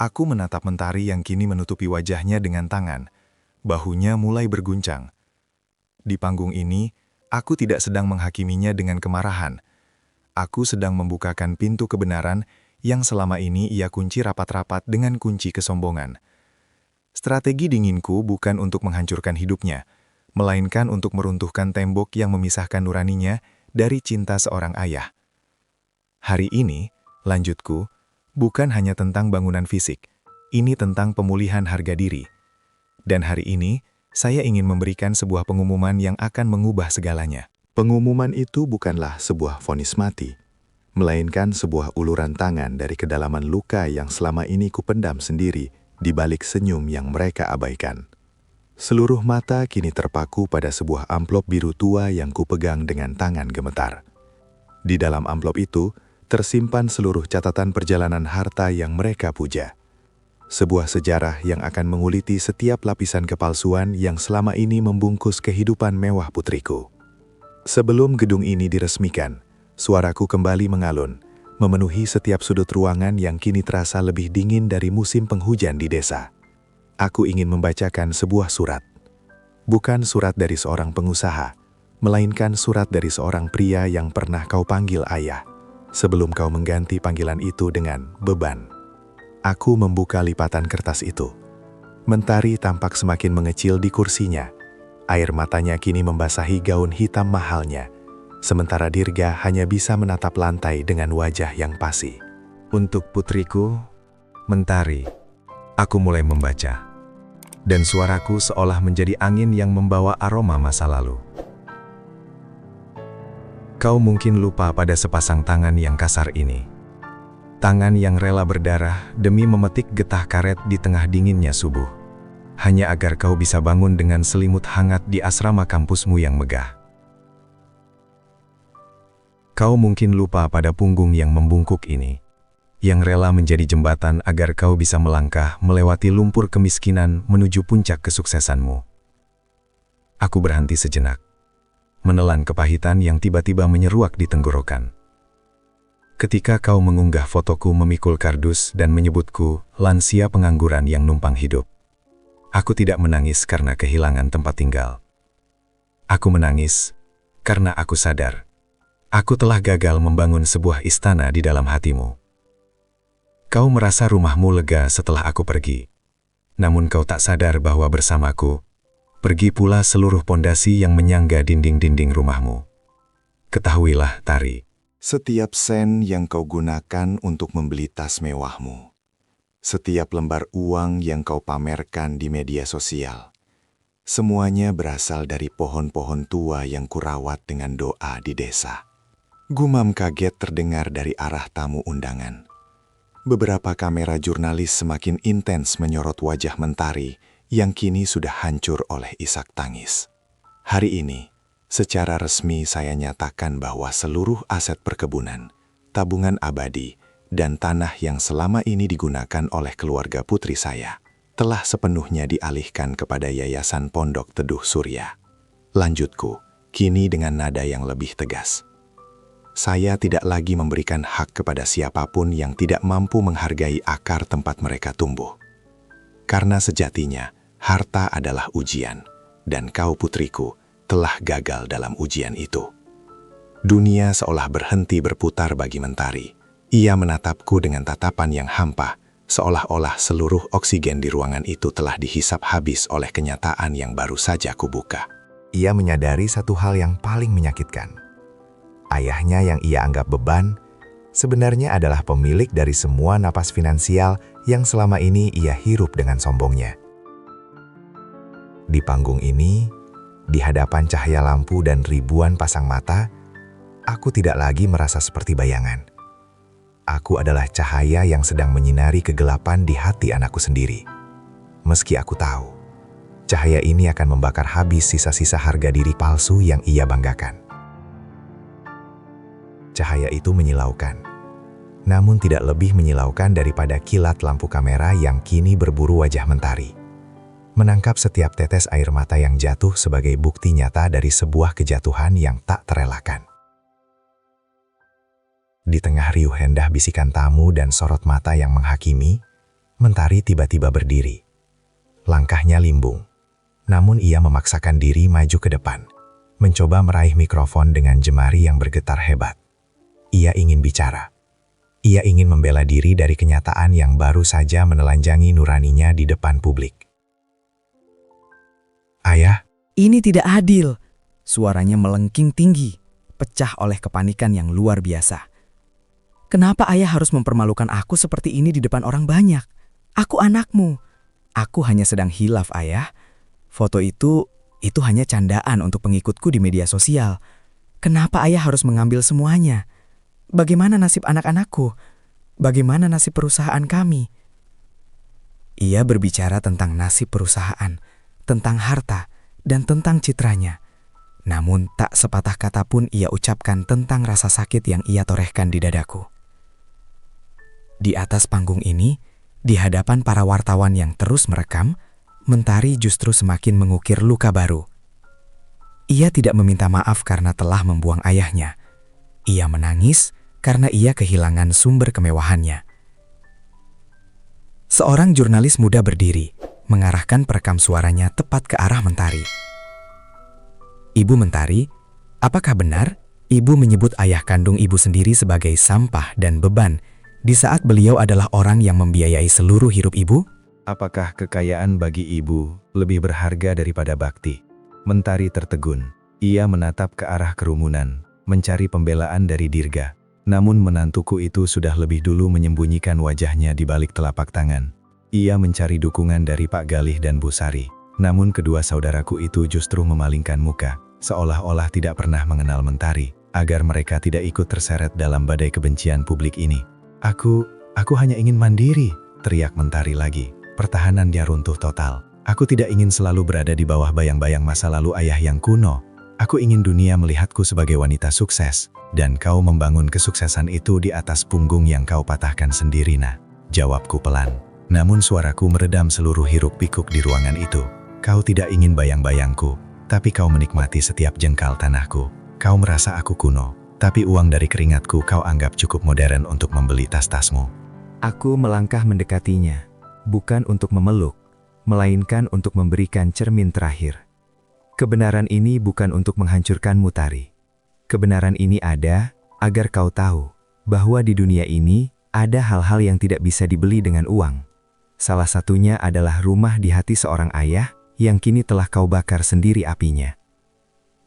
Aku menatap Mentari yang kini menutupi wajahnya dengan tangan. Bahunya mulai berguncang. Di panggung ini, aku tidak sedang menghakiminya dengan kemarahan. Aku sedang membukakan pintu kebenaran yang selama ini ia kunci rapat-rapat dengan kunci kesombongan. Strategi dinginku bukan untuk menghancurkan hidupnya, melainkan untuk meruntuhkan tembok yang memisahkan nuraninya dari cinta seorang ayah. Hari ini, lanjutku, bukan hanya tentang bangunan fisik, ini tentang pemulihan harga diri. Dan hari ini, saya ingin memberikan sebuah pengumuman yang akan mengubah segalanya. Pengumuman itu bukanlah sebuah vonis mati, melainkan sebuah uluran tangan dari kedalaman luka yang selama ini kupendam sendiri di balik senyum yang mereka abaikan. Seluruh mata kini terpaku pada sebuah amplop biru tua yang kupegang dengan tangan gemetar. Di dalam amplop itu, tersimpan seluruh catatan perjalanan harta yang mereka puja. Sebuah sejarah yang akan menguliti setiap lapisan kepalsuan yang selama ini membungkus kehidupan mewah putriku. Sebelum gedung ini diresmikan, suaraku kembali mengalun, memenuhi setiap sudut ruangan yang kini terasa lebih dingin dari musim penghujan di desa. Aku ingin membacakan sebuah surat. Bukan surat dari seorang pengusaha, melainkan surat dari seorang pria yang pernah kau panggil ayah. Sebelum kau mengganti panggilan itu dengan beban. Aku membuka lipatan kertas itu. Mentari tampak semakin mengecil di kursinya. Air matanya kini membasahi gaun hitam mahalnya. Sementara Dirga hanya bisa menatap lantai dengan wajah yang pasi. Untuk putriku, Mentari, aku mulai membaca. Dan suaraku seolah menjadi angin yang membawa aroma masa lalu. Kau mungkin lupa pada sepasang tangan yang kasar ini. Tangan yang rela berdarah demi memetik getah karet di tengah dinginnya subuh. Hanya agar kau bisa bangun dengan selimut hangat di asrama kampusmu yang megah. Kau mungkin lupa pada punggung yang membungkuk ini, yang rela menjadi jembatan agar kau bisa melangkah melewati lumpur kemiskinan menuju puncak kesuksesanmu. Aku berhenti sejenak, menelan kepahitan yang tiba-tiba menyeruak di tenggorokan. Ketika kau mengunggah fotoku memikul kardus dan menyebutku lansia pengangguran yang numpang hidup, aku tidak menangis karena kehilangan tempat tinggal. Aku menangis karena aku sadar, aku telah gagal membangun sebuah istana di dalam hatimu. Kau merasa rumahmu lega setelah aku pergi, namun kau tak sadar bahwa bersamaku, pergi pula seluruh pondasi yang menyangga dinding-dinding rumahmu. Ketahuilah, Tari. Setiap sen yang kau gunakan untuk membeli tas mewahmu, setiap lembar uang yang kau pamerkan di media sosial, semuanya berasal dari pohon-pohon tua yang kurawat dengan doa di desa. Gumam kaget terdengar dari arah tamu undangan. Beberapa kamera jurnalis semakin intens menyorot wajah Mentari yang kini sudah hancur oleh isak tangis. Hari ini, secara resmi saya nyatakan bahwa seluruh aset perkebunan, tabungan abadi, dan tanah yang selama ini digunakan oleh keluarga putri saya telah sepenuhnya dialihkan kepada Yayasan Pondok Teduh Surya. Lanjutku, kini dengan nada yang lebih tegas. Saya tidak lagi memberikan hak kepada siapapun yang tidak mampu menghargai akar tempat mereka tumbuh. Karena sejatinya, harta adalah ujian, dan kau putriku telah gagal dalam ujian itu. Dunia seolah berhenti berputar bagi Mentari. Ia menatapku dengan tatapan yang hampa, seolah-olah seluruh oksigen di ruangan itu telah dihisap habis oleh kenyataan yang baru saja kubuka. Ia menyadari satu hal yang paling menyakitkan. Ayahnya yang ia anggap beban, sebenarnya adalah pemilik dari semua napas finansial yang selama ini ia hirup dengan sombongnya. Di panggung ini, di hadapan cahaya lampu dan ribuan pasang mata, aku tidak lagi merasa seperti bayangan. Aku adalah cahaya yang sedang menyinari kegelapan di hati anakku sendiri. Meski aku tahu, cahaya ini akan membakar habis sisa-sisa harga diri palsu yang ia banggakan. Cahaya itu menyilaukan, namun tidak lebih menyilaukan daripada kilat lampu kamera yang kini berburu wajah Mentari, menangkap setiap tetes air mata yang jatuh sebagai bukti nyata dari sebuah kejatuhan yang tak terelakkan. Di tengah riuh hendah bisikan tamu dan sorot mata yang menghakimi, Mentari tiba-tiba berdiri. Langkahnya limbung, namun ia memaksakan diri maju ke depan, mencoba meraih mikrofon dengan jemari yang bergetar hebat. Ia ingin bicara. Ia ingin membela diri dari kenyataan yang baru saja menelanjangi nuraninya di depan publik. Ayah, Ini tidak adil. Suaranya melengking tinggi, pecah oleh kepanikan yang luar biasa. Kenapa ayah harus mempermalukan aku seperti ini di depan orang banyak? Aku anakmu. Aku hanya sedang hilaf, ayah. Foto itu hanya candaan untuk pengikutku di media sosial. Kenapa ayah harus mengambil semuanya? Bagaimana nasib anak-anakku? Bagaimana nasib perusahaan kami? Ia berbicara tentang nasib perusahaan, tentang harta, dan tentang citranya. Namun tak sepatah kata pun ia ucapkan tentang rasa sakit yang ia torehkan di dadaku. Di atas panggung ini, di hadapan para wartawan yang terus merekam, Mentari justru semakin mengukir luka baru. Ia tidak meminta maaf karena telah membuang ayahnya. Ia menangis karena ia kehilangan sumber kemewahannya. Seorang jurnalis muda berdiri, mengarahkan perekam suaranya tepat ke arah Mentari. Ibu Mentari, apakah benar ibu menyebut ayah kandung ibu sendiri sebagai sampah dan beban di saat beliau adalah orang yang membiayai seluruh hidup ibu? Apakah kekayaan bagi ibu lebih berharga daripada bakti? Mentari tertegun. Ia menatap ke arah kerumunan, mencari pembelaan dari Dirga. Namun menantuku itu sudah lebih dulu menyembunyikan wajahnya di balik telapak tangan. Ia mencari dukungan dari Pak Galih dan Bu Sari. Namun kedua saudaraku itu justru memalingkan muka, seolah-olah tidak pernah mengenal Mentari, agar mereka tidak ikut terseret dalam badai kebencian publik ini. Aku hanya ingin mandiri, teriak Mentari lagi. Pertahanannya runtuh total. Aku tidak ingin selalu berada di bawah bayang-bayang masa lalu ayah yang kuno. Aku ingin dunia melihatku sebagai wanita sukses, dan kau membangun kesuksesan itu di atas punggung yang kau patahkan sendiri, Nah. Jawabku pelan. Namun suaraku meredam seluruh hiruk-pikuk di ruangan itu. Kau tidak ingin bayang-bayangku, tapi kau menikmati setiap jengkal tanahku. Kau merasa aku kuno, tapi uang dari keringatku kau anggap cukup modern untuk membeli tas-tasmu. Aku melangkah mendekatinya, bukan untuk memeluk, melainkan untuk memberikan cermin terakhir. Kebenaran ini bukan untuk menghancurkanmu, Tari. Kebenaran ini ada agar kau tahu bahwa di dunia ini ada hal-hal yang tidak bisa dibeli dengan uang. Salah satunya adalah rumah di hati seorang ayah yang kini telah kau bakar sendiri apinya.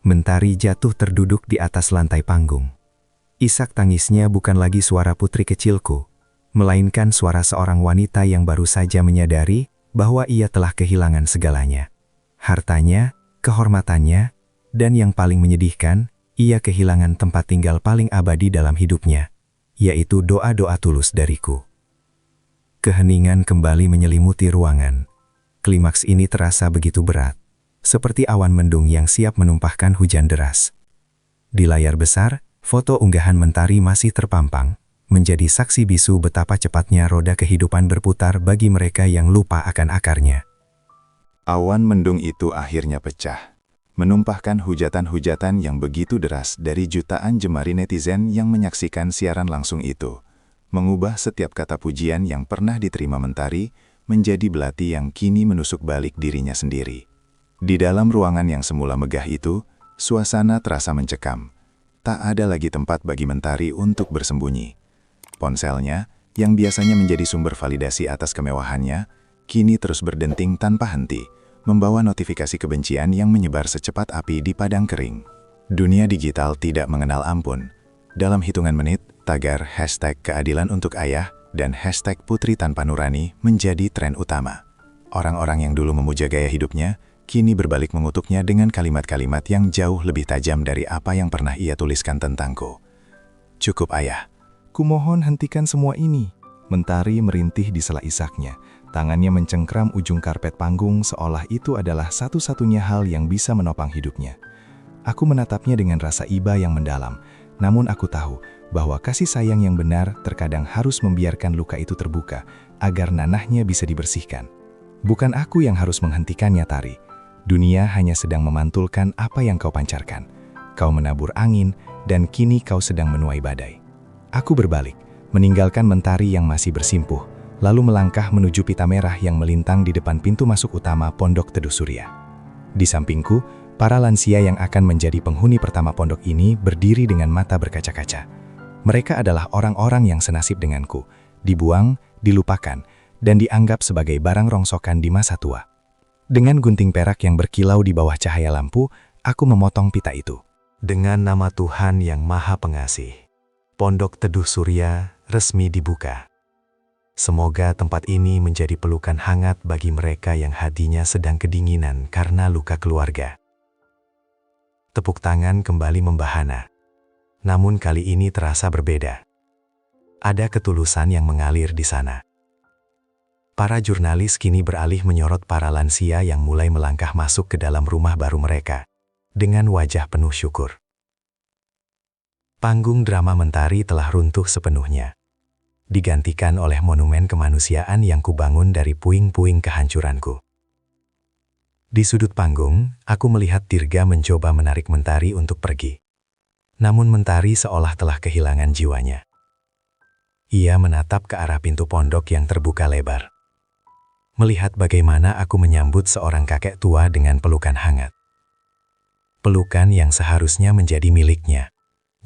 Mentari jatuh terduduk di atas lantai panggung. Isak tangisnya bukan lagi suara putri kecilku, melainkan suara seorang wanita yang baru saja menyadari bahwa ia telah kehilangan segalanya. Hartanya, kehormatannya, dan yang paling menyedihkan, ia kehilangan tempat tinggal paling abadi dalam hidupnya, yaitu doa-doa tulus dariku. Keheningan kembali menyelimuti ruangan. Klimaks ini terasa begitu berat, seperti awan mendung yang siap menumpahkan hujan deras. Di layar besar, foto unggahan Mentari masih terpampang, menjadi saksi bisu betapa cepatnya roda kehidupan berputar bagi mereka yang lupa akan akarnya. Awan mendung itu akhirnya pecah, menumpahkan hujatan-hujatan yang begitu deras dari jutaan jemari netizen yang menyaksikan siaran langsung itu, mengubah setiap kata pujian yang pernah diterima Mentari menjadi belati yang kini menusuk balik dirinya sendiri. Di dalam ruangan yang semula megah itu, suasana terasa mencekam. Tak ada lagi tempat bagi Mentari untuk bersembunyi. Ponselnya, yang biasanya menjadi sumber validasi atas kemewahannya, kini terus berdenting tanpa henti, membawa notifikasi kebencian yang menyebar secepat api di padang kering. Dunia digital tidak mengenal ampun. Dalam hitungan menit, tagar #keadilan untuk ayah dan #putri tanpa nurani menjadi tren utama. Orang-orang yang dulu memuja gaya hidupnya, kini berbalik mengutuknya dengan kalimat-kalimat yang jauh lebih tajam dari apa yang pernah ia tuliskan tentangku. "Cukup, Ayah. Kumohon hentikan semua ini." Mentari merintih di sela isaknya. Tangannya mencengkram ujung karpet panggung seolah itu adalah satu-satunya hal yang bisa menopang hidupnya. Aku menatapnya dengan rasa iba yang mendalam, namun aku tahu bahwa kasih sayang yang benar terkadang harus membiarkan luka itu terbuka agar nanahnya bisa dibersihkan. Bukan aku yang harus menghentikannya, Tari. Dunia hanya sedang memantulkan apa yang kau pancarkan. Kau menabur angin, dan kini kau sedang menuai badai. Aku berbalik, meninggalkan Mentari yang masih bersimpuh, lalu melangkah menuju pita merah yang melintang di depan pintu masuk utama Pondok Teduh Surya. Di sampingku, para lansia yang akan menjadi penghuni pertama pondok ini berdiri dengan mata berkaca-kaca. Mereka adalah orang-orang yang senasib denganku, dibuang, dilupakan, dan dianggap sebagai barang rongsokan di masa tua. Dengan gunting perak yang berkilau di bawah cahaya lampu, aku memotong pita itu. Dengan nama Tuhan yang Maha Pengasih, Pondok Teduh Surya resmi dibuka. Semoga tempat ini menjadi pelukan hangat bagi mereka yang hatinya sedang kedinginan karena luka keluarga. Tepuk tangan kembali membahana. Namun kali ini terasa berbeda. Ada ketulusan yang mengalir di sana. Para jurnalis kini beralih menyorot para lansia yang mulai melangkah masuk ke dalam rumah baru mereka, dengan wajah penuh syukur. Panggung drama Mentari telah runtuh sepenuhnya, digantikan oleh monumen kemanusiaan yang kubangun dari puing-puing kehancuranku. Di sudut panggung, aku melihat Dirga mencoba menarik Mentari untuk pergi. Namun Mentari seolah telah kehilangan jiwanya. Ia menatap ke arah pintu pondok yang terbuka lebar. Melihat bagaimana aku menyambut seorang kakek tua dengan pelukan hangat. Pelukan yang seharusnya menjadi miliknya,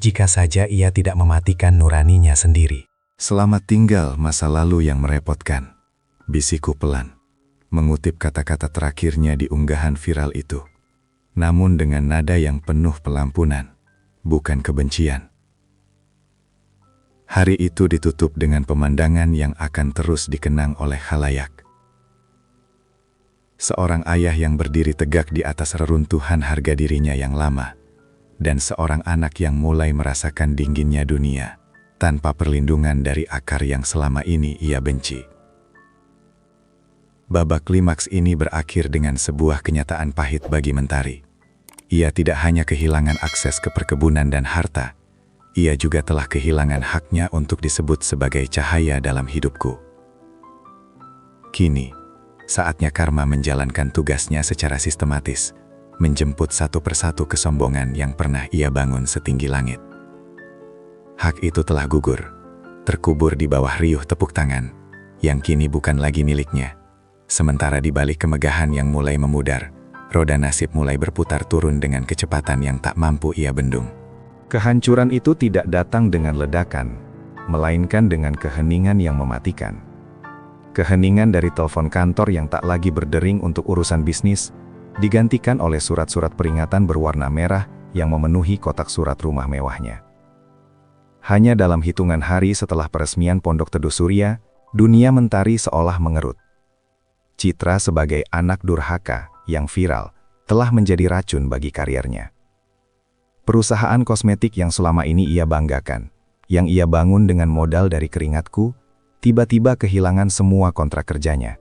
jika saja ia tidak mematikan nuraninya sendiri. Selamat tinggal masa lalu yang merepotkan, bisikku pelan, mengutip kata-kata terakhirnya di unggahan viral itu. Namun dengan nada yang penuh pelampunan, bukan kebencian. Hari itu ditutup dengan pemandangan yang akan terus dikenang oleh khalayak. Seorang ayah yang berdiri tegak di atas reruntuhan harga dirinya yang lama, dan seorang anak yang mulai merasakan dinginnya dunia, tanpa perlindungan dari akar yang selama ini ia benci. Babak klimaks ini berakhir dengan sebuah kenyataan pahit bagi Mentari. Ia tidak hanya kehilangan akses ke perkebunan dan harta, ia juga telah kehilangan haknya untuk disebut sebagai cahaya dalam hidupku. Kini, saatnya karma menjalankan tugasnya secara sistematis, menjemput satu persatu kesombongan yang pernah ia bangun setinggi langit. Hak itu telah gugur, terkubur di bawah riuh tepuk tangan, yang kini bukan lagi miliknya. Sementara di balik kemegahan yang mulai memudar, roda nasib mulai berputar turun dengan kecepatan yang tak mampu ia bendung. Kehancuran itu tidak datang dengan ledakan, melainkan dengan keheningan yang mematikan. Keheningan dari telepon kantor yang tak lagi berdering untuk urusan bisnis, digantikan oleh surat-surat peringatan berwarna merah yang memenuhi kotak surat rumah mewahnya. Hanya dalam hitungan hari setelah peresmian Pondok Teduh Surya, dunia Mentari seolah mengerut. Citra sebagai anak durhaka yang viral telah menjadi racun bagi karirnya. Perusahaan kosmetik yang selama ini ia banggakan, yang ia bangun dengan modal dari keringatku, tiba-tiba kehilangan semua kontrak kerjanya.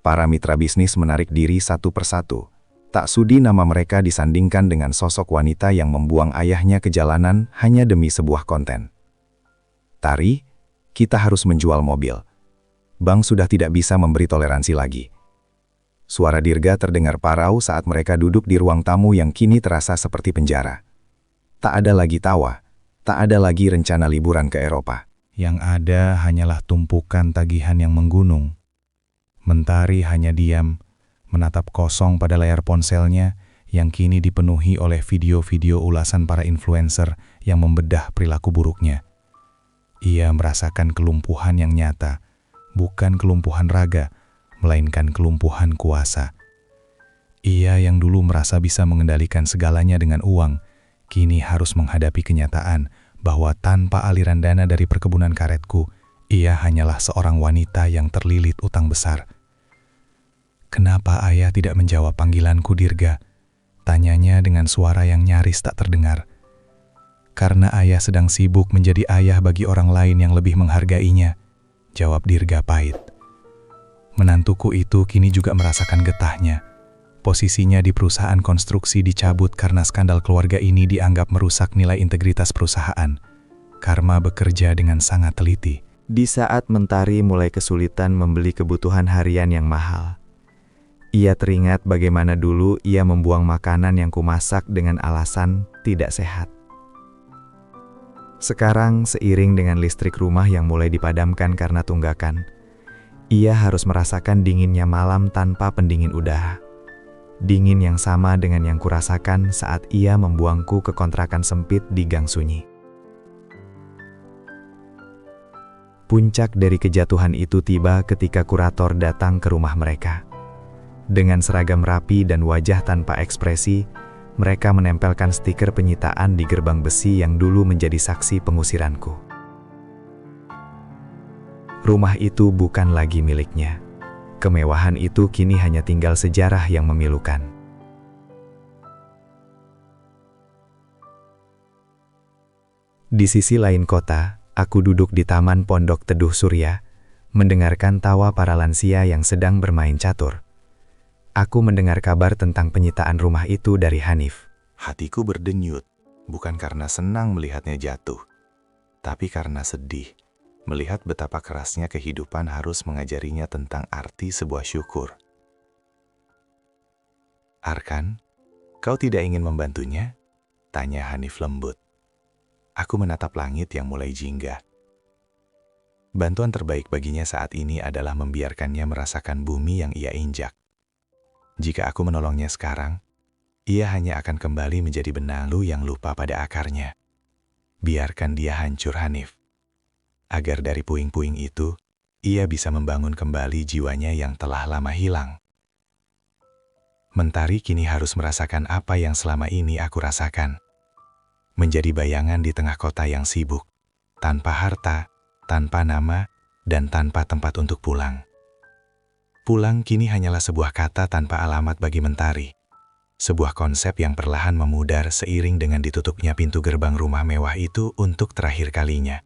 Para mitra bisnis menarik diri satu persatu, tak sudi nama mereka disandingkan dengan sosok wanita yang membuang ayahnya ke jalanan hanya demi sebuah konten. Tari, kita harus menjual mobil. Bank sudah tidak bisa memberi toleransi lagi. Suara Dirga terdengar parau saat mereka duduk di ruang tamu yang kini terasa seperti penjara. Tak ada lagi tawa, tak ada lagi rencana liburan ke Eropa. Yang ada hanyalah tumpukan tagihan yang menggunung. Mentari hanya diam, menatap kosong pada layar ponselnya yang kini dipenuhi oleh video-video ulasan para influencer yang membedah perilaku buruknya. Ia merasakan kelumpuhan yang nyata, bukan kelumpuhan raga, melainkan kelumpuhan kuasa. Ia yang dulu merasa bisa mengendalikan segalanya dengan uang, kini harus menghadapi kenyataan bahwa tanpa aliran dana dari perkebunan karetku, ia hanyalah seorang wanita yang terlilit utang besar. "Kenapa ayah tidak menjawab panggilanku, Dirga?" Tanyanya dengan suara yang nyaris tak terdengar. "Karena ayah sedang sibuk menjadi ayah bagi orang lain yang lebih menghargainya," jawab Dirga pahit. Menantuku itu kini juga merasakan getahnya. Posisinya di perusahaan konstruksi dicabut karena skandal keluarga ini dianggap merusak nilai integritas perusahaan. Karma bekerja dengan sangat teliti. Di saat Mentari mulai kesulitan membeli kebutuhan harian yang mahal, ia teringat bagaimana dulu ia membuang makanan yang kumasak dengan alasan tidak sehat. Sekarang, seiring dengan listrik rumah yang mulai dipadamkan karena tunggakan, ia harus merasakan dinginnya malam tanpa pendingin udara. Dingin yang sama dengan yang kurasakan saat ia membuangku ke kontrakan sempit di gang sunyi. Puncak dari kejatuhan itu tiba ketika kurator datang ke rumah mereka. Dengan seragam rapi dan wajah tanpa ekspresi, mereka menempelkan stiker penyitaan di gerbang besi yang dulu menjadi saksi pengusiranku. Rumah itu bukan lagi miliknya. Kemewahan itu kini hanya tinggal sejarah yang memilukan. Di sisi lain kota, aku duduk di Taman Pondok Teduh Surya, mendengarkan tawa para lansia yang sedang bermain catur. Aku mendengar kabar tentang penyitaan rumah itu dari Hanif. Hatiku berdenyut, bukan karena senang melihatnya jatuh, tapi karena sedih melihat betapa kerasnya kehidupan harus mengajarinya tentang arti sebuah syukur. "Arkan, kau tidak ingin membantunya?" tanya Hanif lembut. Aku menatap langit yang mulai jingga. Bantuan terbaik baginya saat ini adalah membiarkannya merasakan bumi yang ia injak. Jika aku menolongnya sekarang, ia hanya akan kembali menjadi benalu yang lupa pada akarnya. Biarkan dia hancur, Hanif. Agar dari puing-puing itu, ia bisa membangun kembali jiwanya yang telah lama hilang. Mentari kini harus merasakan apa yang selama ini aku rasakan. Menjadi bayangan di tengah kota yang sibuk, tanpa harta, tanpa nama, dan tanpa tempat untuk pulang. Pulang kini hanyalah sebuah kata tanpa alamat bagi Mentari. Sebuah konsep yang perlahan memudar seiring dengan ditutupnya pintu gerbang rumah mewah itu untuk terakhir kalinya,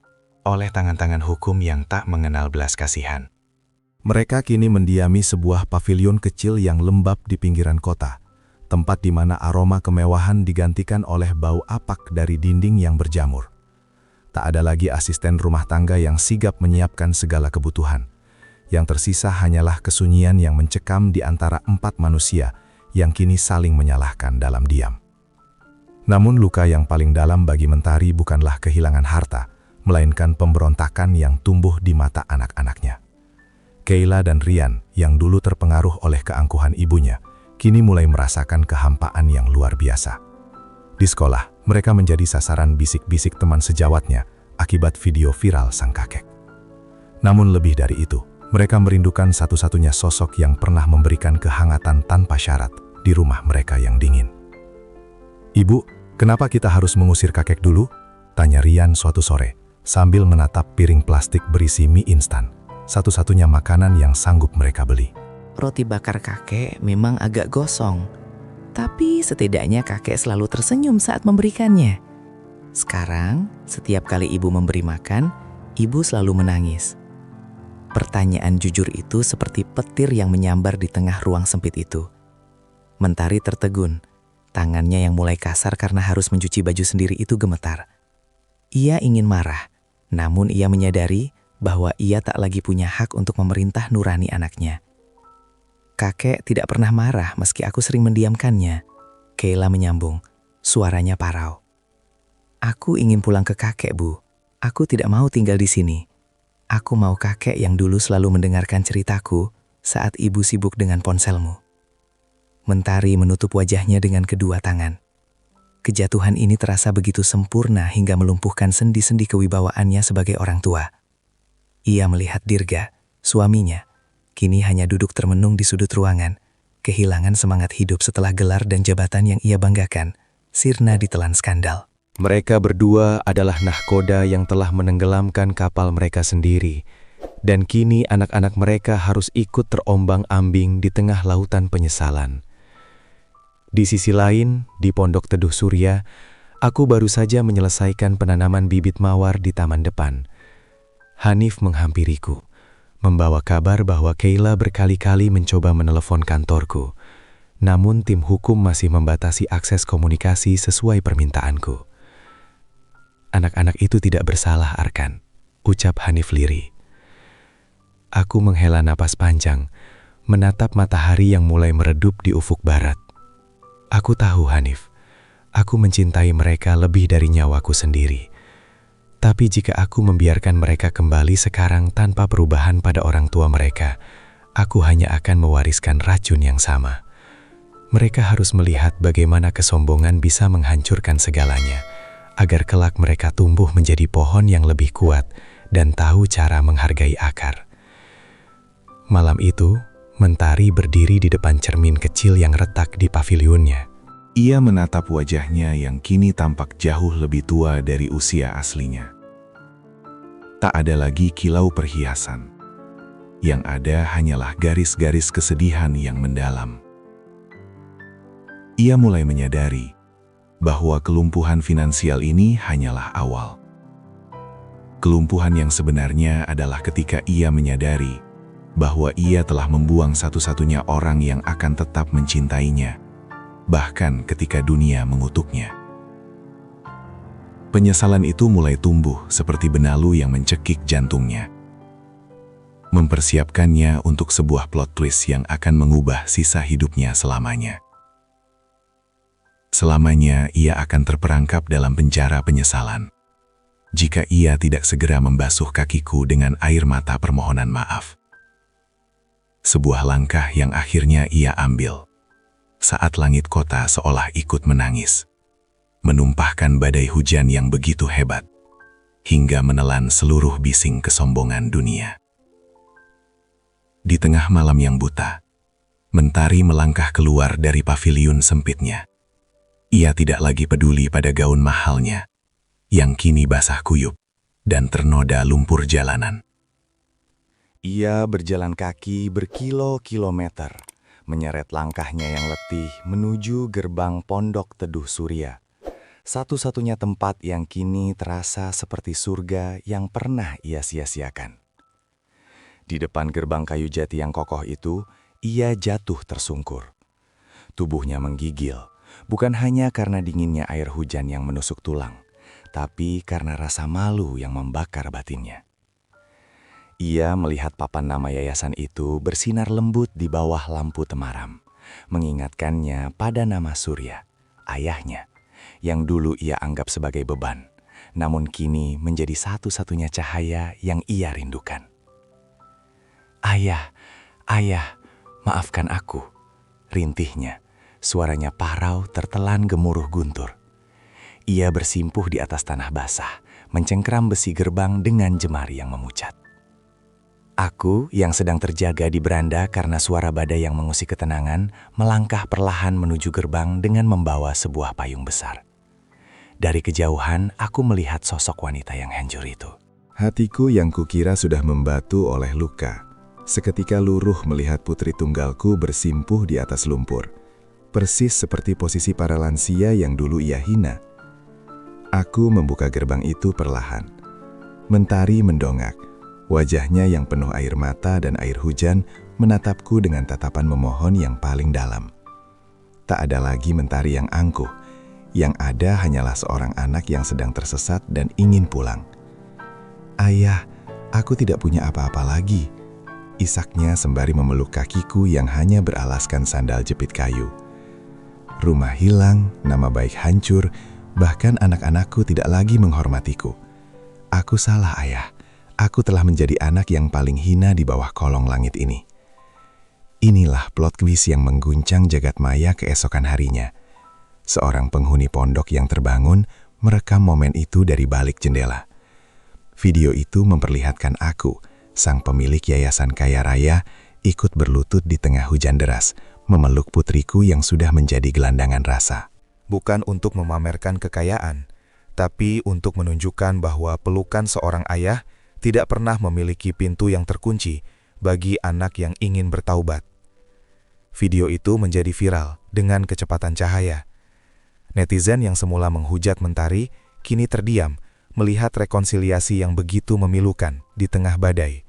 oleh tangan-tangan hukum yang tak mengenal belas kasihan. Mereka kini mendiami sebuah pavilion kecil yang lembab di pinggiran kota, tempat di mana aroma kemewahan digantikan oleh bau apak dari dinding yang berjamur. Tak ada lagi asisten rumah tangga yang sigap menyiapkan segala kebutuhan. Yang tersisa hanyalah kesunyian yang mencekam di antara 4 manusia yang kini saling menyalahkan dalam diam. Namun luka yang paling dalam bagi Mentari bukanlah kehilangan harta, melainkan pemberontakan yang tumbuh di mata anak-anaknya. Kayla dan Rian, yang dulu terpengaruh oleh keangkuhan ibunya, kini mulai merasakan kehampaan yang luar biasa. Di sekolah, mereka menjadi sasaran bisik-bisik teman sejawatnya akibat video viral sang kakek. Namun lebih dari itu, mereka merindukan satu-satunya sosok yang pernah memberikan kehangatan tanpa syarat di rumah mereka yang dingin. "Ibu, kenapa kita harus mengusir kakek dulu?" tanya Rian suatu sore, sambil menatap piring plastik berisi mie instan, satu-satunya makanan yang sanggup mereka beli. Roti bakar kakek memang agak gosong, tapi setidaknya kakek selalu tersenyum saat memberikannya. Sekarang, setiap kali ibu memberi makan, ibu selalu menangis. Pertanyaan jujur itu seperti petir yang menyambar di tengah ruang sempit itu. Mentari tertegun, tangannya yang mulai kasar karena harus mencuci baju sendiri itu gemetar. Ia ingin marah, namun ia menyadari bahwa ia tak lagi punya hak untuk memerintah nurani anaknya. "Kakek tidak pernah marah meski aku sering mendiamkannya," Kayla menyambung, suaranya parau. "Aku ingin pulang ke kakek, Bu. Aku tidak mau tinggal di sini. Aku mau kakek yang dulu selalu mendengarkan ceritaku saat ibu sibuk dengan ponselmu." Mentari menutup wajahnya dengan kedua tangan. Kejatuhan ini terasa begitu sempurna hingga melumpuhkan sendi-sendi kewibawaannya sebagai orang tua. Ia melihat Dirga, suaminya, kini hanya duduk termenung di sudut ruangan, kehilangan semangat hidup setelah gelar dan jabatan yang ia banggakan, sirna ditelan skandal. Mereka berdua adalah nahkoda yang telah menenggelamkan kapal mereka sendiri Dan kini anak-anak mereka harus ikut terombang-ambing di tengah lautan penyesalan. Di sisi lain, di Pondok Teduh Surya, aku baru saja menyelesaikan penanaman bibit mawar di taman depan. Hanif menghampiriku, membawa kabar bahwa Keila berkali-kali mencoba menelepon kantorku. Namun tim hukum masih membatasi akses komunikasi sesuai permintaanku. Anak-anak itu tidak bersalah, Arkan, ucap Hanif lirih. Aku menghela napas panjang, menatap matahari yang mulai meredup di ufuk barat. Aku tahu, Hanif, aku mencintai mereka lebih dari nyawaku sendiri. Tapi jika aku membiarkan mereka kembali sekarang tanpa perubahan pada orang tua mereka, aku hanya akan mewariskan racun yang sama. Mereka harus melihat bagaimana kesombongan bisa menghancurkan segalanya, agar kelak mereka tumbuh menjadi pohon yang lebih kuat dan tahu cara menghargai akar. Malam itu, Mentari berdiri di depan cermin kecil yang retak di pavilionnya. Ia menatap wajahnya yang kini tampak jauh lebih tua dari usia aslinya. Tak ada lagi kilau perhiasan. Yang ada hanyalah garis-garis kesedihan yang mendalam. Ia mulai menyadari bahwa kelumpuhan finansial ini hanyalah awal. Kelumpuhan yang sebenarnya adalah ketika ia menyadari bahwa ia telah membuang satu-satunya orang yang akan tetap mencintainya, bahkan ketika dunia mengutuknya. Penyesalan itu mulai tumbuh seperti benalu yang mencekik jantungnya, mempersiapkannya untuk sebuah plot twist yang akan mengubah sisa hidupnya selamanya. Selamanya ia akan terperangkap dalam penjara penyesalan, jika ia tidak segera membasuh kakiku dengan air mata permohonan maaf. Sebuah langkah yang akhirnya ia ambil saat langit kota seolah ikut menangis, menumpahkan badai hujan yang begitu hebat, hingga menelan seluruh bising kesombongan dunia. Di tengah malam yang buta, Mentari melangkah keluar dari paviliun sempitnya. Ia tidak lagi peduli pada gaun mahalnya, yang kini basah kuyup dan ternoda lumpur jalanan. Ia berjalan kaki berkilo-kilometer, menyeret langkahnya yang letih menuju gerbang Pondok Teduh Surya, satu-satunya tempat yang kini terasa seperti surga yang pernah ia sia-siakan. Di depan gerbang kayu jati yang kokoh itu, ia jatuh tersungkur. Tubuhnya menggigil, bukan hanya karena dinginnya air hujan yang menusuk tulang, tapi karena rasa malu yang membakar batinnya. Ia melihat papan nama yayasan itu bersinar lembut di bawah lampu temaram, mengingatkannya pada nama Surya, ayahnya, yang dulu ia anggap sebagai beban, namun kini menjadi satu-satunya cahaya yang ia rindukan. Ayah, ayah, maafkan aku, rintihnya, suaranya parau tertelan gemuruh guntur. Ia bersimpuh di atas tanah basah, mencengkram besi gerbang dengan jemari yang memucat. Aku yang sedang terjaga di beranda karena suara badai yang mengusik ketenangan, melangkah perlahan menuju gerbang dengan membawa sebuah payung besar. Dari kejauhan, aku melihat sosok wanita yang hancur itu. Hatiku yang kukira sudah membatu oleh luka, seketika luruh melihat putri tunggalku bersimpuh di atas lumpur, persis seperti posisi para lansia yang dulu ia hina. Aku membuka gerbang itu perlahan. Mentari mendongak. Wajahnya yang penuh air mata dan air hujan menatapku dengan tatapan memohon yang paling dalam. Tak ada lagi Mentari yang angkuh, yang ada hanyalah seorang anak yang sedang tersesat dan ingin pulang. Ayah, aku tidak punya apa-apa lagi, isaknya sembari memeluk kakiku yang hanya beralaskan sandal jepit kayu. Rumah hilang, nama baik hancur, bahkan anak-anakku tidak lagi menghormatiku. Aku salah, ayah. Aku telah menjadi anak yang paling hina di bawah kolong langit ini. Inilah plot twist yang mengguncang jagat maya keesokan harinya. Seorang penghuni pondok yang terbangun merekam momen itu dari balik jendela. Video itu memperlihatkan aku, sang pemilik yayasan kaya raya, ikut berlutut di tengah hujan deras, memeluk putriku yang sudah menjadi gelandangan rasa. Bukan untuk memamerkan kekayaan, tapi untuk menunjukkan bahwa pelukan seorang ayah tidak pernah memiliki pintu yang terkunci bagi anak yang ingin bertaubat. Video itu menjadi viral dengan kecepatan cahaya. Netizen yang semula menghujat Mentari kini terdiam melihat rekonsiliasi yang begitu memilukan di tengah badai.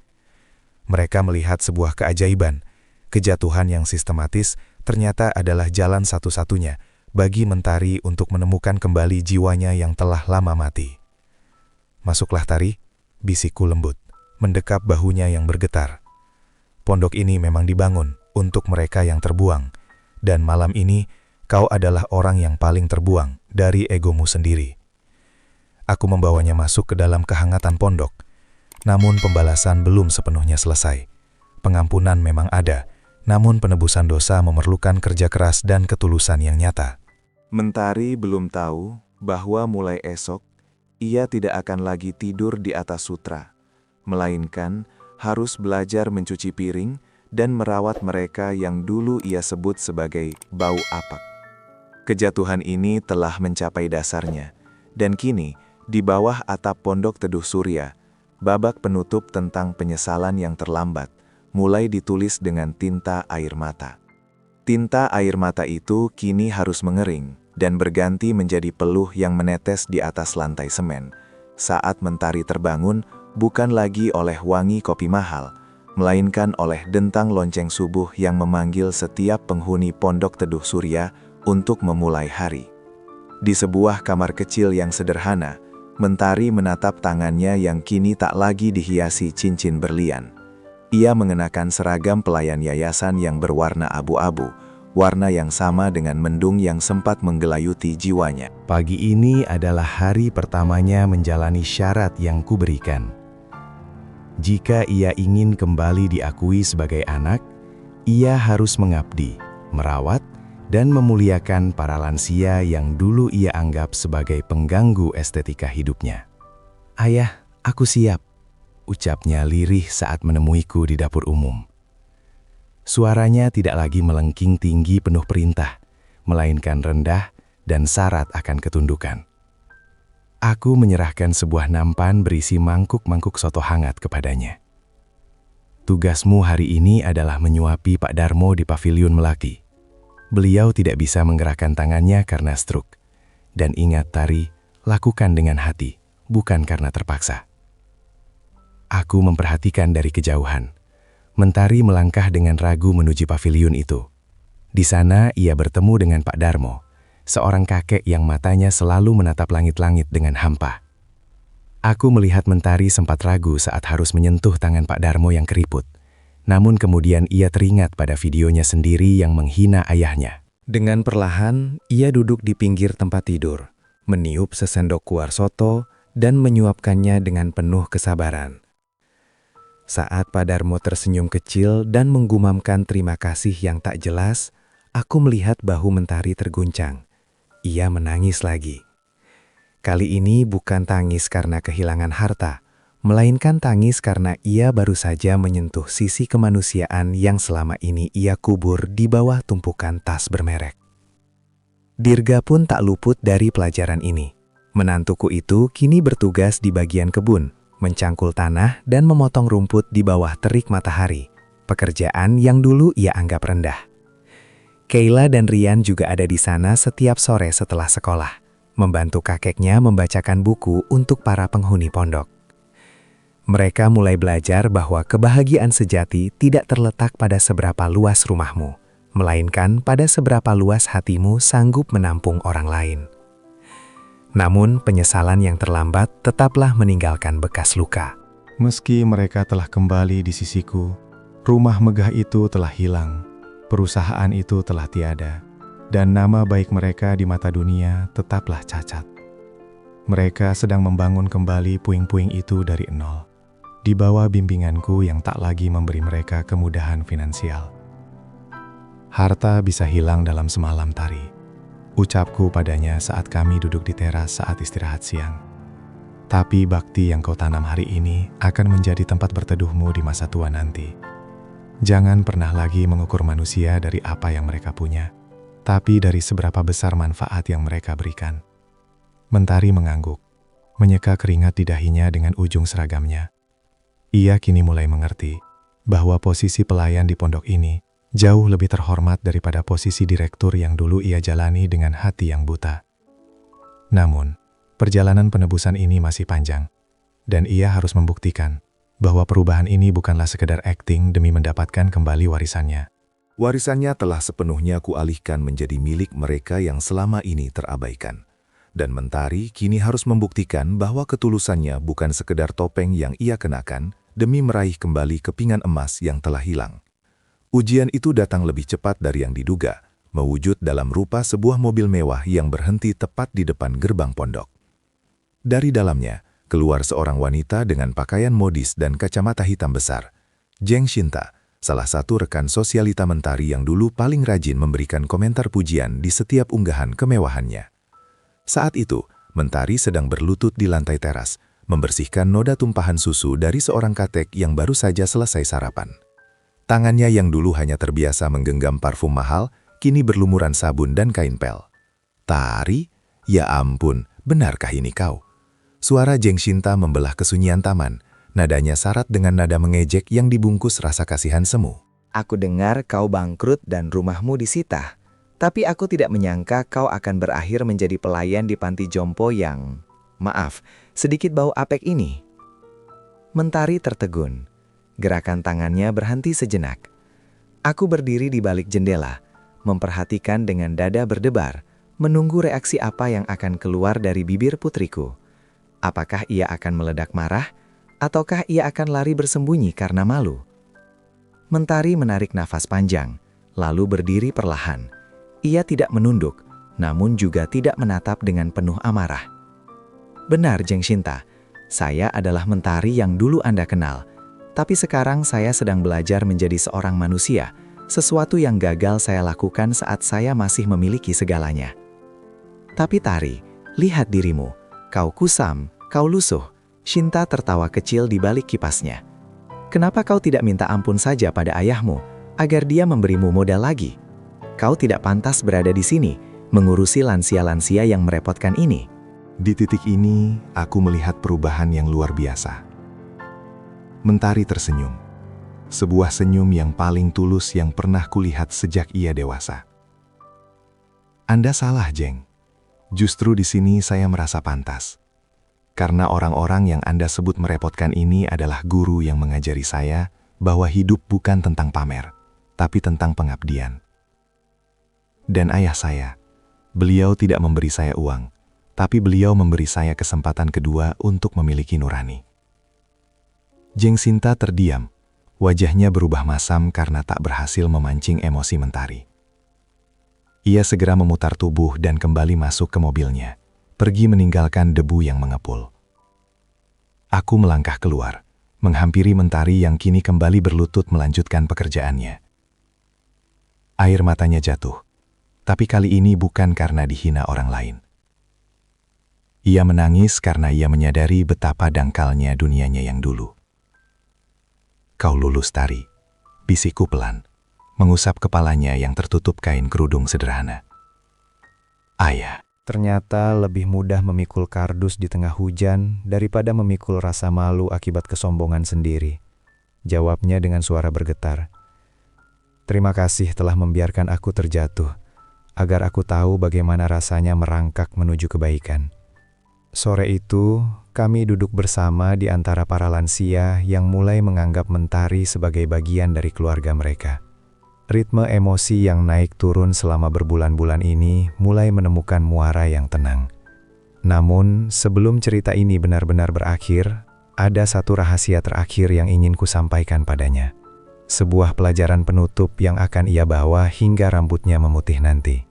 Mereka melihat sebuah keajaiban, kejatuhan yang sistematis ternyata adalah jalan satu-satunya bagi Mentari untuk menemukan kembali jiwanya yang telah lama mati. "Masuklah, Tari," bisikku lembut, mendekap bahunya yang bergetar. "Pondok ini memang dibangun untuk mereka yang terbuang, dan malam ini kau adalah orang yang paling terbuang dari egomu sendiri." Aku membawanya masuk ke dalam kehangatan pondok, namun pembalasan belum sepenuhnya selesai. Pengampunan memang ada, namun penebusan dosa memerlukan kerja keras dan ketulusan yang nyata. Mentari belum tahu bahwa mulai esok, ia tidak akan lagi tidur di atas sutra, melainkan harus belajar mencuci piring dan merawat mereka yang dulu ia sebut sebagai bau apak. Kejatuhan ini telah mencapai dasarnya, dan kini, di bawah atap Pondok Teduh Surya, babak penutup tentang penyesalan yang terlambat mulai ditulis dengan tinta air mata. Tinta air mata itu kini harus mengering dan berganti menjadi peluh yang menetes di atas lantai semen. Saat Mentari terbangun, bukan lagi oleh wangi kopi mahal, melainkan oleh dentang lonceng subuh yang memanggil setiap penghuni Pondok Teduh Surya untuk memulai hari. Di sebuah kamar kecil yang sederhana, Mentari menatap tangannya yang kini tak lagi dihiasi cincin berlian. Ia mengenakan seragam pelayan yayasan yang berwarna abu-abu, warna yang sama dengan mendung yang sempat menggelayuti jiwanya. Pagi ini adalah hari pertamanya menjalani syarat yang kuberikan. Jika ia ingin kembali diakui sebagai anak, ia harus mengabdi, merawat, dan memuliakan para lansia yang dulu ia anggap sebagai pengganggu estetika hidupnya. "Ayah, aku siap," ucapnya lirih saat menemuiku di dapur umum. Suaranya tidak lagi melengking tinggi penuh perintah, melainkan rendah dan syarat akan ketundukan. Aku menyerahkan sebuah nampan berisi mangkuk-mangkuk soto hangat kepadanya. "Tugasmu hari ini adalah menyuapi Pak Darmo di Paviliun Melaki. Beliau tidak bisa menggerakkan tangannya karena stroke. Dan ingat, Tari, lakukan dengan hati, bukan karena terpaksa." Aku memperhatikan dari kejauhan. Mentari melangkah dengan ragu menuju paviliun itu. Di sana ia bertemu dengan Pak Darmo, seorang kakek yang matanya selalu menatap langit-langit dengan hampa. Aku melihat Mentari sempat ragu saat harus menyentuh tangan Pak Darmo yang keriput. Namun kemudian ia teringat pada videonya sendiri yang menghina ayahnya. Dengan perlahan, ia duduk di pinggir tempat tidur, meniup sesendok kuah soto, dan menyuapkannya dengan penuh kesabaran. Saat Pak Darmo tersenyum kecil dan menggumamkan terima kasih yang tak jelas, aku melihat bahu Mentari terguncang. Ia menangis lagi. Kali ini bukan tangis karena kehilangan harta, melainkan tangis karena ia baru saja menyentuh sisi kemanusiaan yang selama ini ia kubur di bawah tumpukan tas bermerek. Dirga pun tak luput dari pelajaran ini. Menantuku itu kini bertugas di bagian kebun, mencangkul tanah dan memotong rumput di bawah terik matahari, pekerjaan yang dulu ia anggap rendah. Kayla dan Rian juga ada di sana setiap sore setelah sekolah, membantu kakeknya membacakan buku untuk para penghuni pondok. Mereka mulai belajar bahwa kebahagiaan sejati tidak terletak pada seberapa luas rumahmu, melainkan pada seberapa luas hatimu sanggup menampung orang lain. Namun penyesalan yang terlambat tetaplah meninggalkan bekas luka. Meski mereka telah kembali di sisiku, rumah megah itu telah hilang, perusahaan itu telah tiada, dan nama baik mereka di mata dunia tetaplah cacat. Mereka sedang membangun kembali puing-puing itu dari nol, di bawah bimbinganku yang tak lagi memberi mereka kemudahan finansial. "Harta bisa hilang dalam semalam, Tari," ucapku padanya saat kami duduk di teras saat istirahat siang. "Tapi bakti yang kau tanam hari ini akan menjadi tempat berteduhmu di masa tua nanti. Jangan pernah lagi mengukur manusia dari apa yang mereka punya, tapi dari seberapa besar manfaat yang mereka berikan." Mentari mengangguk, menyeka keringat di dahinya dengan ujung seragamnya. Ia kini mulai mengerti bahwa posisi pelayan di pondok ini jauh lebih terhormat daripada posisi direktur yang dulu ia jalani dengan hati yang buta. Namun, perjalanan penebusan ini masih panjang, dan ia harus membuktikan bahwa perubahan ini bukanlah sekedar akting demi mendapatkan kembali warisannya. Warisannya telah sepenuhnya kualihkan menjadi milik mereka yang selama ini terabaikan. Dan Mentari kini harus membuktikan bahwa ketulusannya bukan sekedar topeng yang ia kenakan demi meraih kembali kepingan emas yang telah hilang. Ujian itu datang lebih cepat dari yang diduga, mewujud dalam rupa sebuah mobil mewah yang berhenti tepat di depan gerbang pondok. Dari dalamnya, keluar seorang wanita dengan pakaian modis dan kacamata hitam besar. Jeng Shinta, salah satu rekan sosialita Mentari yang dulu paling rajin memberikan komentar pujian di setiap unggahan kemewahannya. Saat itu, Mentari sedang berlutut di lantai teras, membersihkan noda tumpahan susu dari seorang katek yang baru saja selesai sarapan. Tangannya yang dulu hanya terbiasa menggenggam parfum mahal, kini berlumuran sabun dan kain pel. Tari? Ya ampun, benarkah ini kau? Suara Jeng Shinta membelah kesunyian taman, nadanya syarat dengan nada mengejek yang dibungkus rasa kasihan semu. Aku dengar kau bangkrut dan rumahmu disita. Tapi aku tidak menyangka kau akan berakhir menjadi pelayan di panti jompo yang, maaf, sedikit bau apek ini. Mentari tertegun. Gerakan tangannya berhenti sejenak. Aku berdiri di balik jendela, memperhatikan dengan dada berdebar, menunggu reaksi apa yang akan keluar dari bibir putriku. Apakah ia akan meledak marah, ataukah ia akan lari bersembunyi karena malu? Mentari menarik nafas panjang, lalu berdiri perlahan. Ia tidak menunduk, namun juga tidak menatap dengan penuh amarah. Benar, Jeng Shinta, saya adalah Mentari yang dulu Anda kenal, tapi sekarang saya sedang belajar menjadi seorang manusia, sesuatu yang gagal saya lakukan saat saya masih memiliki segalanya. Tapi Tari, lihat dirimu, kau kusam, kau lusuh. Shinta tertawa kecil di balik kipasnya. Kenapa kau tidak minta ampun saja pada ayahmu, agar dia memberimu modal lagi? Kau tidak pantas berada di sini, mengurusi lansia-lansia yang merepotkan ini. Di titik ini, aku melihat perubahan yang luar biasa. Mentari tersenyum. Sebuah senyum yang paling tulus yang pernah kulihat sejak ia dewasa. Anda salah, Jeng. Justru di sini saya merasa pantas. Karena orang-orang yang Anda sebut merepotkan ini adalah guru yang mengajari saya bahwa hidup bukan tentang pamer, tapi tentang pengabdian. Dan ayah saya, beliau tidak memberi saya uang, tapi beliau memberi saya kesempatan kedua untuk memiliki nurani. Jeng Shinta terdiam, wajahnya berubah masam karena tak berhasil memancing emosi Mentari. Ia segera memutar tubuh dan kembali masuk ke mobilnya, pergi meninggalkan debu yang mengepul. Aku melangkah keluar, menghampiri Mentari yang kini kembali berlutut melanjutkan pekerjaannya. Air matanya jatuh. Tapi kali ini bukan karena dihina orang lain. Ia menangis karena ia menyadari betapa dangkalnya dunianya yang dulu. Kau lulus, Tari, bisikku pelan, mengusap kepalanya yang tertutup kain kerudung sederhana. Ayah. Ternyata lebih mudah memikul kardus di tengah hujan daripada memikul rasa malu akibat kesombongan sendiri. Jawabnya dengan suara bergetar. Terima kasih telah membiarkan aku terjatuh, agar aku tahu bagaimana rasanya merangkak menuju kebaikan. Sore itu, kami duduk bersama di antara para lansia yang mulai menganggap Mentari sebagai bagian dari keluarga mereka. Ritme emosi yang naik turun selama berbulan-bulan ini mulai menemukan muara yang tenang. Namun, sebelum cerita ini benar-benar berakhir, ada satu rahasia terakhir yang ingin kusampaikan padanya. Sebuah pelajaran penutup yang akan ia bawa hingga rambutnya memutih nanti.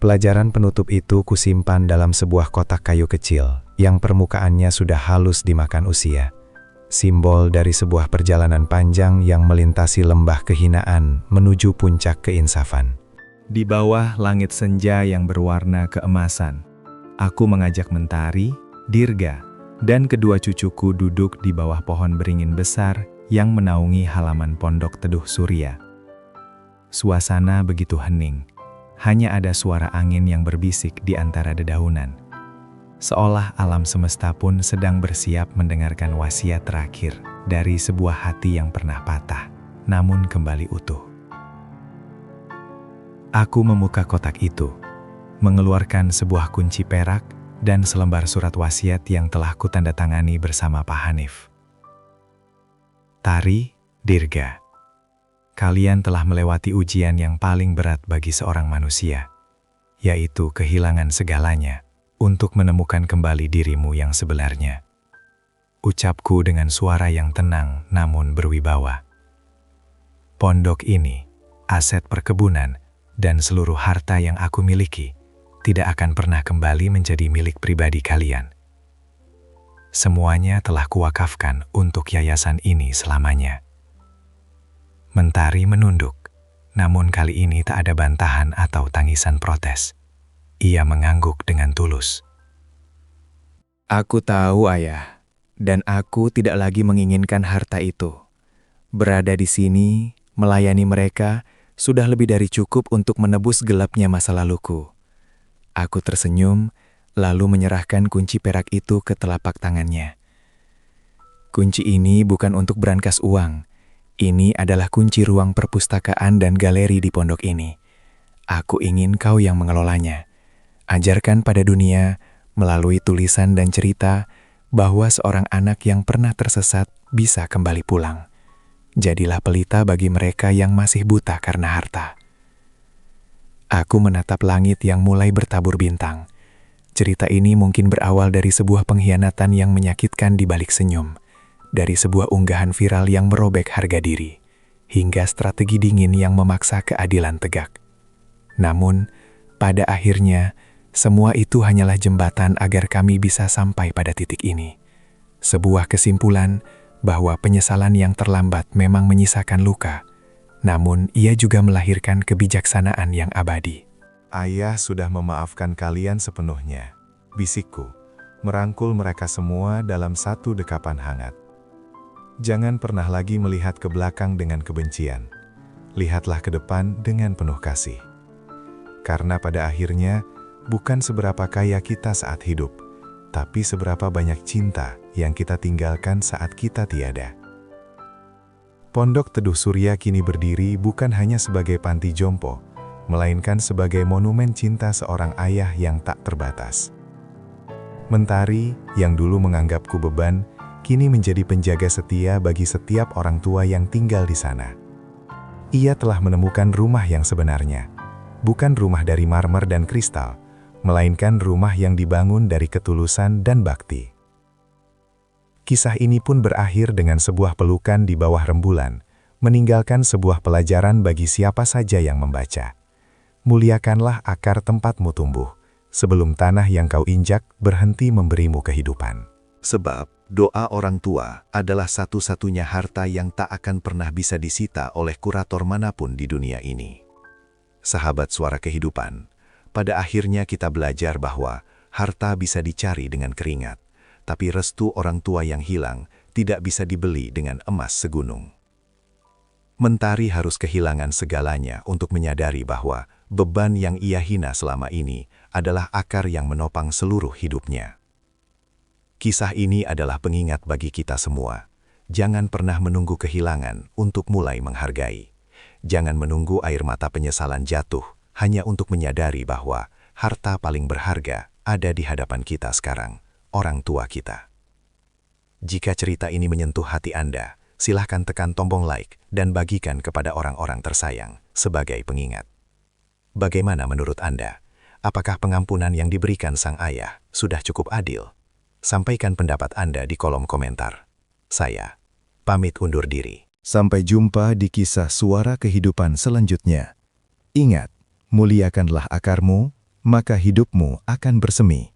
Pelajaran penutup itu kusimpan dalam sebuah kotak kayu kecil yang permukaannya sudah halus dimakan usia. Simbol dari sebuah perjalanan panjang yang melintasi lembah kehinaan menuju puncak keinsafan. Di bawah langit senja yang berwarna keemasan, aku mengajak Mentari, Dirga, dan kedua cucuku duduk di bawah pohon beringin besar yang menaungi halaman pondok Teduh Surya. Suasana begitu hening, hanya ada suara angin yang berbisik di antara dedaunan. seolah alam semesta pun sedang bersiap mendengarkan wasiat terakhir dari sebuah hati yang pernah patah, namun kembali utuh. Aku membuka kotak itu, mengeluarkan sebuah kunci perak dan selembar surat wasiat yang telah kutandatangani bersama Pak Hanif. Tari, Dirga, kalian telah melewati ujian yang paling berat bagi seorang manusia, yaitu kehilangan segalanya untuk menemukan kembali dirimu yang sebenarnya. Ucapku dengan suara yang tenang namun berwibawa. Pondok ini, aset perkebunan, dan seluruh harta yang aku miliki tidak akan pernah kembali menjadi milik pribadi kalian. Semuanya telah kuwakafkan untuk yayasan ini selamanya. Mentari menunduk, namun kali ini tak ada bantahan atau tangisan protes. Ia mengangguk dengan tulus. Aku tahu, Ayah, dan aku tidak lagi menginginkan harta itu. Berada di sini, melayani mereka, sudah lebih dari cukup untuk menebus gelapnya masa laluku. Aku tersenyum, lalu menyerahkan kunci perak itu ke telapak tangannya. Kunci ini bukan untuk berangkas uang. Ini adalah kunci ruang perpustakaan dan galeri di pondok ini. Aku ingin kau yang mengelolanya. Ajarkan pada dunia, melalui tulisan dan cerita, bahwa seorang anak yang pernah tersesat bisa kembali pulang. Jadilah pelita bagi mereka yang masih buta karena harta. Aku menatap langit yang mulai bertabur bintang. Cerita ini mungkin berawal dari sebuah pengkhianatan yang menyakitkan di balik senyum, dari sebuah unggahan viral yang merobek harga diri, hingga strategi dingin yang memaksa keadilan tegak. Namun, pada akhirnya, semua itu hanyalah jembatan agar kami bisa sampai pada titik ini. Sebuah kesimpulan bahwa penyesalan yang terlambat memang menyisakan luka, namun ia juga melahirkan kebijaksanaan yang abadi. Ayah sudah memaafkan kalian sepenuhnya, bisikku, merangkul mereka semua dalam satu dekapan hangat. Jangan pernah lagi melihat ke belakang dengan kebencian. Lihatlah ke depan dengan penuh kasih. Karena pada akhirnya, bukan seberapa kaya kita saat hidup, tapi seberapa banyak cinta yang kita tinggalkan saat kita tiada. Pondok Teduh Surya kini berdiri bukan hanya sebagai panti jompo, melainkan sebagai monumen cinta seorang ayah yang tak terbatas. Mentari, yang dulu menganggapku beban, kini menjadi penjaga setia bagi setiap orang tua yang tinggal di sana. Ia telah menemukan rumah yang sebenarnya, bukan rumah dari marmer dan kristal, melainkan rumah yang dibangun dari ketulusan dan bakti. Kisah ini pun berakhir dengan sebuah pelukan di bawah rembulan, meninggalkan sebuah pelajaran bagi siapa saja yang membaca. Muliakanlah akar tempatmu tumbuh, sebelum tanah yang kau injak berhenti memberimu kehidupan. Sebab doa orang tua adalah satu-satunya harta yang tak akan pernah bisa disita oleh kurator manapun di dunia ini. Sahabat Suara Kehidupan, pada akhirnya kita belajar bahwa harta bisa dicari dengan keringat, tapi restu orang tua yang hilang tidak bisa dibeli dengan emas segunung. Mentari harus kehilangan segalanya untuk menyadari bahwa beban yang ia hina selama ini adalah akar yang menopang seluruh hidupnya. Kisah ini adalah pengingat bagi kita semua. Jangan pernah menunggu kehilangan untuk mulai menghargai. Jangan menunggu air mata penyesalan jatuh hanya untuk menyadari bahwa harta paling berharga ada di hadapan kita sekarang, orang tua kita. Jika cerita ini menyentuh hati Anda, silahkan tekan tombol like dan bagikan kepada orang-orang tersayang sebagai pengingat. Bagaimana menurut Anda? Apakah pengampunan yang diberikan sang ayah sudah cukup adil? Sampaikan pendapat Anda di kolom komentar. Saya pamit undur diri. Sampai jumpa di kisah Suara Kehidupan selanjutnya. Ingat, muliakanlah akarmu, maka hidupmu akan bersemi.